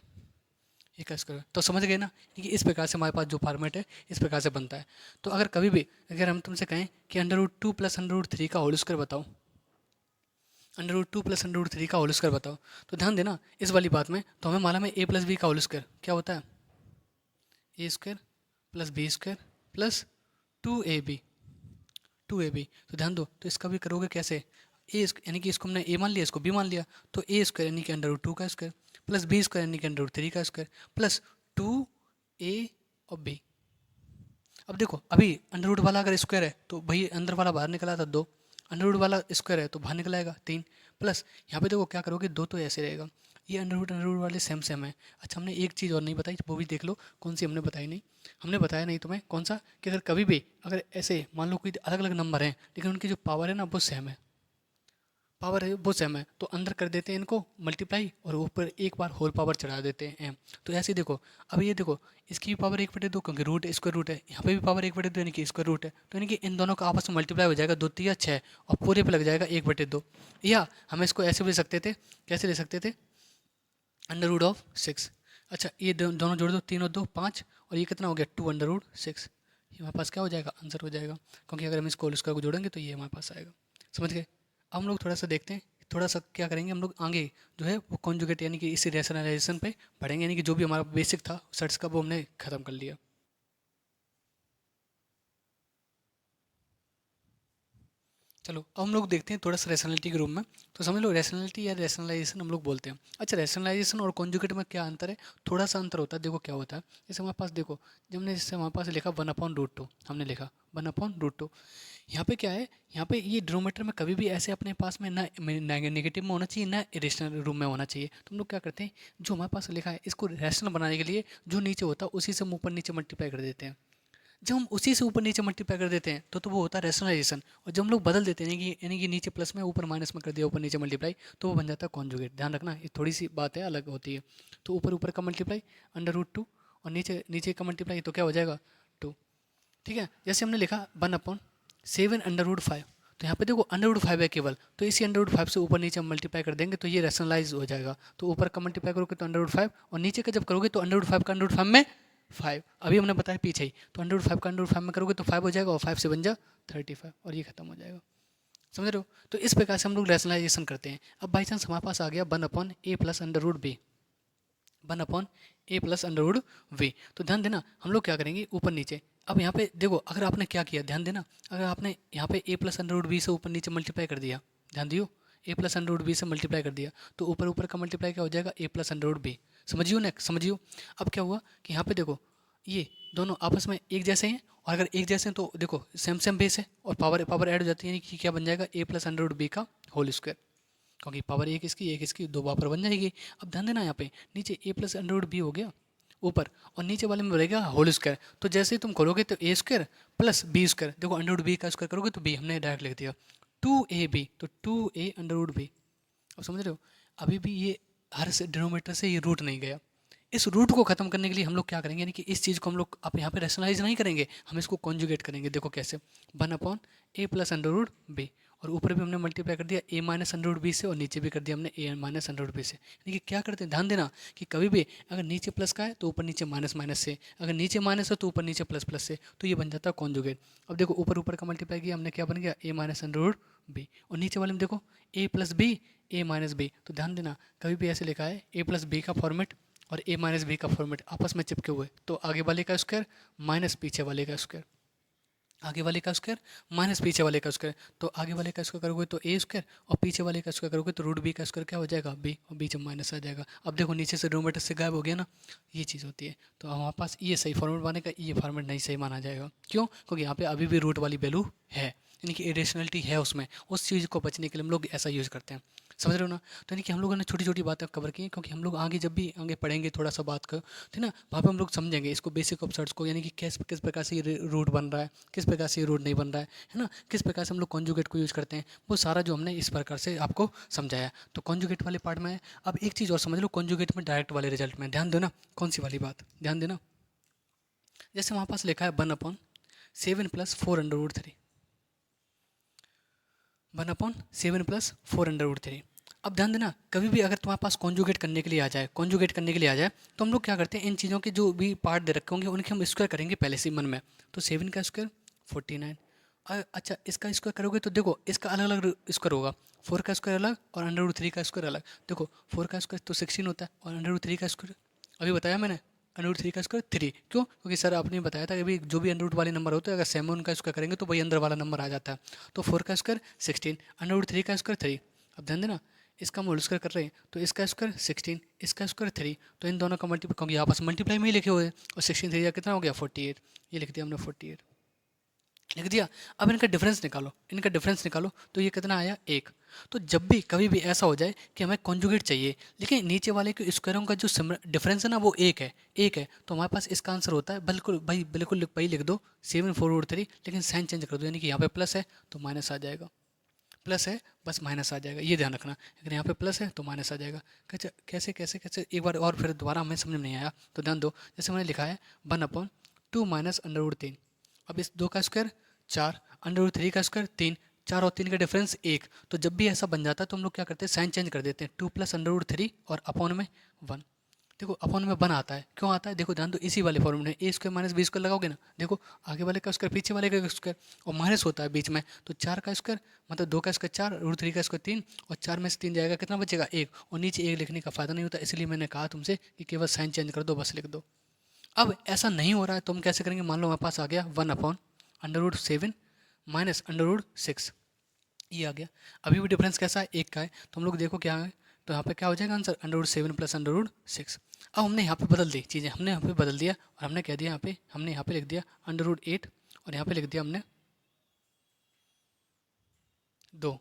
ए का स्क्वायर। तो समझ गए ना, कि इस प्रकार से हमारे पास जो फॉर्मेट है इस प्रकार से बनता है। तो अगर कभी भी अगर हम तुमसे कहें कि under root 2 plus under root 3 का होल स्क्वायर बताओ, under root 2 plus under root 3 का होल स्क्वायर बताओ, तो ध्यान देना इस वाली बात में, तो हमें मालूम है ए प्लस बी का होल स्क्वायर क्या होता है, A square plus B square plus 2ab, 2ab। तो ध्यान दो, तो इसका भी करोगे कैसे, ए यानी कि इसको हमने ए मान लिया, इसको बी मान लिया, तो ए स्क्वायर यानी कि अंडर रूट 2 का स्क्वायर प्लस बी स्क्वायर यानी कि अंडर रूट 3 का स्क्वायर प्लस 2a और b। अब देखो अभी अंडर रूट वाला अगर स्क्वायर है तो भाई अंदर वाला बाहर निकला था 2, अंडर रूट वाला स्क्वायर है तो बाहर निकल आएगा 3, प्लस यहाँ पे देखो क्या करोगे, दो तो ऐसे रहेगा, ये अंडर रूट वाले सेम सेम है। अच्छा हमने एक चीज़ और नहीं बताई, वो भी देख लो कौन सी हमने बताई नहीं, हमने बताया नहीं तुम्हें कौन सा, कि अगर कभी भी अगर ऐसे मान लो कोई अलग अलग नंबर हैं लेकिन उनकी जो पावर है ना वो सेम है, पावर है वो सेम है, तो अंदर कर देते हैं इनको मल्टीप्लाई और ऊपर एक बार होल पावर चढ़ा देते हैं एम। तो ऐसे ही देखो, अब ये देखो इसकी भी पावर 1/2 क्योंकि रूट स्क्वायर रूट है, यहाँ पे भी पावर 1/2 यानी कि स्क्वायर रूट है, तो यानी कि इन दोनों का आपस में मल्टीप्लाई हो जाएगा, 2 3 6 और पूरे पे लग जाएगा 1/2। या हम इसको ऐसे भी ले सकते थे, कैसे ले सकते थे, अंडर रूट ऑफ 6। अच्छा ये दोनों जोड़ दो, 3 और 2 5, और ये कितना हो गया 2 अंडर रूट 6, ये हमारे पास क्या हो जाएगा, आंसर हो जाएगा, क्योंकि अगर हम इसको होल स्क्वायर को जोड़ेंगे तो ये हमारे पास आएगा। समझ गए। अब हम लोग थोड़ा सा देखते हैं, थोड़ा सा क्या करेंगे हम लोग आगे जो है वो कॉन्जुगेट यानी कि इसी रैशनलाइजेशन पे पढ़ेंगे, यानी कि जो भी हमारा बेसिक था सेट्स का वो हमने खत्म कर लिया। चलो अब हम लोग देखते हैं थोड़ा सा रैशनैलिटी के रूप में, तो समझ लो रैशनैलिटी या रैशनलाइजेशन हम लोग बोलते हैं। अच्छा रैशनलाइजेशन और कॉन्जुगेट में क्या अंतर है, थोड़ा सा अंतर होता है, देखो क्या होता है, जैसे हमारे पास देखो, जब हमने जैसे हमारे पास लिखा 1/√2, हमने लिखा 1/√2, यहाँ पे क्या है, यहाँ पे ये डिनोमिनेटर में कभी भी ऐसे अपने पास में ना नेगेटिव में होना चाहिए ना इरेशनल रूप में होना चाहिए, तो हम लोग क्या करते हैं, जो हमारे पास लिखा है इसको रैशनल बनाने के लिए जो नीचे होता है उसी से हम ऊपर नीचे मल्टीप्लाई कर देते हैं। जब हम उसी से ऊपर नीचे मल्टीप्लाई कर देते हैं तो वो होता है रैशनलाइजेशन, और जब हम लोग बदल देते हैं यानी कि नीचे प्लस में ऊपर माइनस में कर दिया, ऊपर नीचे मल्टीप्लाई, तो वो बन जाता है कॉन्जुगेट। ध्यान रखना ये थोड़ी सी बात है अलग होती है। तो ऊपर ऊपर का मल्टीप्लाई अंडर रूट 2 और नीचे नीचे का मल्टीप्लाई, तो क्या हो जाएगा 2। ठीक है, जैसे हमने लिखा 1/7 अंडर रूट 5, तो यहाँ पे देखो अंडर रूट 5 है केवल, तो इसी अंडर रूट 5 से ऊपर नीचे हम मल्टीप्लाई कर देंगे तो ये रैशनलाइज हो जाएगा। तो ऊपर का मल्टीप्लाई करोगे तो अंडर रूट 5 और नीचे का जब करोगे तो अंडर रूट 5 का अंडर रूट 5 में 5, अभी हमने बताया पीछे ही, तो अंडर रूट 5 का अंडर रूट 5 में करोगे तो 5 हो जाएगा और 5 से बन जा 35 और ये खत्म हो जाएगा। समझ रहे हो। तो इस प्रकार से हम लोग रैशनलाइजेशन करते हैं। अब बाई चांस हमारे पास आ गया 1/a plus under root B, 1/a plus under root V, तो ध्यान देना हम लोग क्या करेंगे ऊपर नीचे। अब यहाँ पे देखो अगर आपने क्या किया, ध्यान देना, अगर आपने यहाँ पे a plus under root B से ऊपर नीचे मल्टीप्लाई कर दिया, ध्यान दियो, a plus under root B से मल्टीप्लाई कर दिया, तो ऊपर ऊपर का मल्टीप्लाई क्या हो जाएगा a plus under root B. समझियो ना, समझियो। अब क्या हुआ कि यहाँ पे देखो ये दोनों आपस में एक जैसे हैं, और अगर एक जैसे हैं तो देखो सेम सेम बेस है और पावर पावर ऐड हो जाती है, यानी कि क्या बन जाएगा a plus under root B का होल स्क्वायर, क्योंकि पावर एक इसकी दो पावर बन जाएगी। अब ध्यान देना यहाँ पे नीचे a plus under root B हो गया ऊपर, और नीचे वाले में रहेगा होल स्क्वायर, तो जैसे ही तुम करोगे तो a square plus B square, देखो अंडर रूट बी का स्क्वायर करोगे तो b, हमने डायरेक्ट लिख दिया 2ab, तो 2a अंडर रूट बी। अब समझ रहे हो, अभी भी ये हर से डिनोमिनेटर से ये रूट नहीं गया। इस रूट को खत्म करने के लिए हम लोग क्या करेंगे, यानी कि इस चीज़ को हम लोग अब यहाँ पे रैशनलाइज नहीं करेंगे, हम इसको कॉन्जुगेट करेंगे। देखो कैसे, 1/a plus under root B, और ऊपर भी हमने मल्टीप्लाई कर दिया a minus under root B से, और नीचे भी कर दिया हमने a minus under root B से। यानी कि क्या करते हैं, ध्यान देना कि कभी भी अगर नीचे प्लस का है तो ऊपर नीचे माइनस माइनस से, अगर नीचे माइनस है तो ऊपर नीचे प्लस प्लस से, तो ये बन जाता है कॉन्जुगेट। अब देखो ऊपर ऊपर का मल्टीप्लाई किया हमने, क्या बन गया a minus under root B, और नीचे वाले में देखो A plus B, A minus B. तो ध्यान देना कभी भी ऐसे लिखा है ए प्लस बी का फॉर्मेट और ए माइनस बी का फॉर्मेट आपस में चिपके हुए, तो आगे वाले का स्क्वायर माइनस पीछे वाले का स्क्वायर, आगे वाले का स्क्वायर माइनस पीछे वाले का स्क्वायर। तो आगे वाले का स्क्वायर करोगे तो ए स्क्वायर, और पीछे वाले का स्क्वायर करोगे तो रूट बी का स्क्वायर क्या हो जाएगा, बी, और बीच में माइनस आ जाएगा। अब देखो नीचे से डिनोमिनेटर से गायब हो गया ना, ये चीज़ होती है। तो हमारे पास ये सही फॉर्मेट बनेगा, ये फॉर्मेट नहीं सही माना जाएगा। क्यों? क्योंकि यहाँ पे अभी भी रूट वाली वैल्यू है, यानी कि इरेशनलिटी है उसमें। उस चीज़ को बचने के लिए हम लोग ऐसा यूज़ करते हैं, समझ रहे हो ना। तो यानी कि हम लोगों ने छोटी छोटी बातें कवर की हैं, क्योंकि हम लोग आगे जब भी आगे पढ़ेंगे थोड़ा सा बात कर, ठीक ना, वहाँ पे हम लोग समझेंगे इसको बेसिक ऑफ सर्ट्स को, यानी कि किस किस प्रकार से ये रूट बन रहा है, किस प्रकार से ये रूट नहीं बन रहा है ना, किस प्रकार से हम लोग कॉन्जुगेट को यूज़ करते हैं, वो सारा जो हमने इस प्रकार से आपको समझाया। तो कॉन्जुगेट वाले पार्ट में है। अब एक चीज़ और समझ लो, कॉन्जुगेट में डायरेक्ट वाले रिजल्ट में ध्यान देना। कौन सी वाली बात ध्यान देना? जैसे वहाँ पास लिखा है 1/7 + 4√3, 1/7 + 4√3। अब ध्यान देना कभी भी अगर तुम्हारे पास कॉन्जुगेट करने के लिए आ जाए, कॉन्जुगेट करने के लिए आ जाए, तो हम लोग क्या करते हैं, इन चीज़ों के जो भी पार्ट दे रखे होंगे उनके हम स्क्वायर करेंगे पहले से मन में। तो 7 का स्क्वायर 49, अच्छा इसका स्क्वायर करोगे तो देखो इसका अलग अलग स्क्वायर होगा, 4 का स्क्वायर अलग और √3 का स्क्वायर अलग। देखो 4 का स्क्वायर तो 16 होता है, और √3 का स्क्वायर अभी बताया मैंने, √3 का स्क्वायर 3। क्यों? क्योंकि सर आपने बताया था कि भाई जो भी अंडर वाले नंबर होते हैं अगर सेम उनका स्क्वायर करेंगे तो वही अंदर वाला नंबर आ जाता है। तो 4 का स्क्वायर 16, √3 का स्क्वायर 3। अब ध्यान देना इसका हम होल स्क्वायर कर रहे हैं, तो इसका स्क्वायर 16, इसका स्क्वायर 3, तो इन दोनों का मल्टीप्लाई, क्योंकि आपस मल्टीप्लाई में ही लिखे हुए हैं, और 16 3 कितना हो गया 48, ये लिख दिया हमने 48 लिख दिया। अब इनका डिफरेंस निकालो, इनका डिफरेंस निकालो, तो ये कितना आया 1। तो जब भी कभी भी ऐसा हो जाए कि हमें कॉन्जुगेट चाहिए लेकिन नीचे वाले के स्क्वायरों का जो डिफरेंस है ना वो 1 है, 1 है, तो हमारे पास इसका आंसर होता है बिल्कुल भाई, बिल्कुल वही लिख दो 7/4√3, लेकिन साइन चेंज कर दो, यानी कि यहाँ पे प्लस है तो माइनस आ जाएगा, प्लस है बस माइनस आ जाएगा, ये ध्यान रखना। अगर यहाँ पे प्लस है तो माइनस आ जाएगा। कैसे कैसे कैसे कैसे एक बार और फिर दोबारा हमें समझ में नहीं आया, तो ध्यान दो। जैसे मैंने लिखा है 1/2 माइनस √3, अब इस 2 का स्क्वायर 4, √3 का स्क्वायर 3, 4 और 3 का डिफरेंस 1। तो जब भी ऐसा बन जाता है तो हम लोग क्या करते हैं, साइन चेंज कर देते हैं, 2 + √3 और अपॉन में 1। देखो अपॉन में 1 आता है, क्यों आता है देखो ध्यान दो, इसी वाले फॉर्मूले में a² - b² लगाओगे ना, देखो आगे वाले का स्क्वायर पीछे वाले का स्क्वायर, और माइनस होता है बीच में, तो 4 का स्क्वायर मतलब 2 का स्क्वायर 4, √3 का स्क्वायर 3, और 4 में से 3 जाएगा कितना बचेगा 1, और नीचे 1 लिखने का फ़ायदा नहीं होता, इसलिए मैंने कहा तुमसे कि केवल साइन चेंज कर दो, बस लिख दो। अब ऐसा नहीं हो रहा है तो हम कैसे करेंगे, मान लो हमारे पास आ गया 1/7 माइनस √6, ये आ गया। अभी भी डिफरेंस कैसा है, 1 का है, तो हम लोग देखो क्या है, तो यहाँ पे क्या हो जाएगा आंसर, √7 + √6। अब हमने यहाँ पे बदल दी चीज़ें, हमने यहाँ पे बदल दिया और हमने कह दिया यहाँ पे, हमने यहाँ पे लिख दिया √8, और यहाँ पे लिख दिया हमने 2,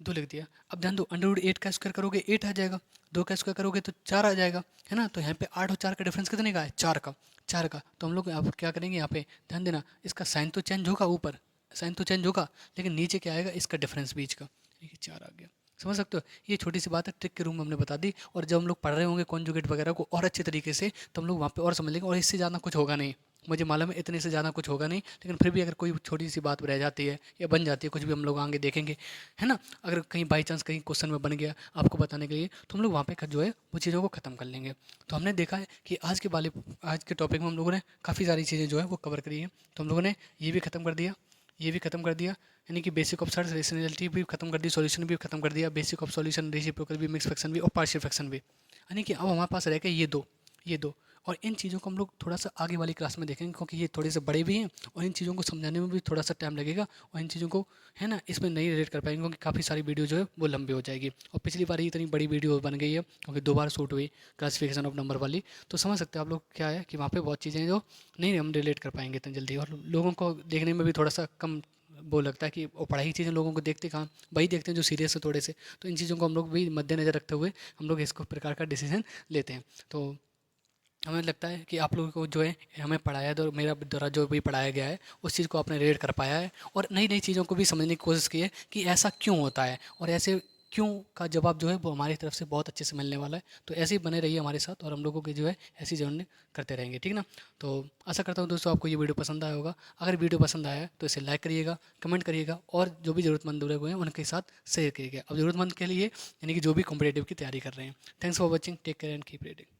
2 लिख दिया। अब ध्यान दो, √8 का स्क्वायर करोगे 8 आ जाएगा, 2 का स्क्वायर करोगे तो 4 आ जाएगा, है ना। तो यहाँ पे 8 और 4 का डिफरेंस कितने का है, 4 का, 4 का। तो हम लोग अब क्या करेंगे, यहाँ पे ध्यान देना, इसका साइन तो चेंज होगा, ऊपर साइन तो चेंज होगा, लेकिन नीचे क्या आएगा, इसका डिफरेंस बीच का, देखिए 4 आ गया। समझ सकते हो, ये छोटी सी बात है, ट्रिक के रूम में हमने बता दी, और जब हम लोग पढ़ रहे होंगे कॉन्जुगेट वगैरह को और अच्छे तरीके से, तो हम लोग वहाँ पे और समझ लेंगे, और इससे ज़्यादा कुछ होगा नहीं। मुझे मालूम है इतने से ज़्यादा कुछ होगा नहीं, लेकिन फिर भी अगर कोई छोटी सी बात रह जाती है या बन जाती है, कुछ भी हम लोग आगे देखेंगे, है ना। अगर कहीं बाई चांस कहीं क्वेश्चन में बन गया आपको बताने के लिए, तो हम लोग वहाँ पे जो है वो चीज़ों को ख़त्म कर लेंगे। तो हमने देखा है कि आज के टॉपिक में हम लोगों ने काफ़ी सारी चीज़ें जो है वो कवर करी हैं। तो हम लोगों ने ये भी ख़त्म कर दिया, ये भी ख़त्म कर दिया, यानी कि बेसिक ऑफ सर्ट्स, रेशनलिटी भी खत्म कर दी, सॉल्यूशन भी खत्म कर दिया, बेसिक ऑफ सॉल्यूशन, रेसिप्रोकल भी, मिक्स फ्रैक्शन भी और पार्शियल फ्रैक्शन भी, यानी कि अब हमारे पास रह गए ये दो। और इन चीज़ों को हम लोग थोड़ा सा आगे वाली क्लास में देखेंगे, क्योंकि ये थोड़े से बड़े भी हैं और इन चीज़ों को समझाने में भी थोड़ा सा टाइम लगेगा, और इन चीज़ों को है ना इसमें नहीं रिलेट कर पाएंगे, क्योंकि काफ़ी सारी वीडियो जो है वो लंबी हो जाएगी। और पिछली बार ही इतनी बड़ी वीडियो बन गई है क्योंकि 2 बार शूट हुई क्लासिफिकेशन ऑफ नंबर वाली, तो समझ सकते हैं आप लोग क्या है कि वहाँ पे बहुत चीज़ें जो नहीं हम रिलेट कर पाएंगे इतनी जल्दी, और लोगों को देखने में भी थोड़ा सा कम वो लगता है कि वो पढ़ाई चीज़ें लोगों को देखते कहाँ, वही देखते हैं जो सीरियस है थोड़े से। तो इन चीज़ों को हम लोग भी मद्देनज़र रखते हुए हम लोग इसको प्रकार का डिसीजन लेते हैं। तो हमें लगता है कि आप लोगों को जो है हमें पढ़ाया है, तो मेरा द्वारा जो भी पढ़ाया गया है उस चीज़ को आपने रिलेट कर पाया है, और नई नई चीज़ों को भी समझने की कोशिश की है कि ऐसा क्यों होता है, और ऐसे क्यों का जवाब जो है वो हमारी तरफ से बहुत अच्छे से मिलने वाला है। तो ऐसे ही बने रहिए हमारे साथ, और हम लोगों की जो है ऐसी जर्नी करते रहेंगे, ठीक ना। तो आशा करता हूँ दोस्तों आपको ये वीडियो पसंद आया होगा। अगर वीडियो पसंद आया है तो इसे लाइक करिएगा, कमेंट करिएगा, और जो भी ज़रूरतमंद लोग हैं उनके साथ शेयर करिएगा। अब ज़रूरतमंद के लिए यानी कि जो भी कॉम्पिटेटिव की तैयारी कर रहे हैं। Thanks for watching, take care and keep reading.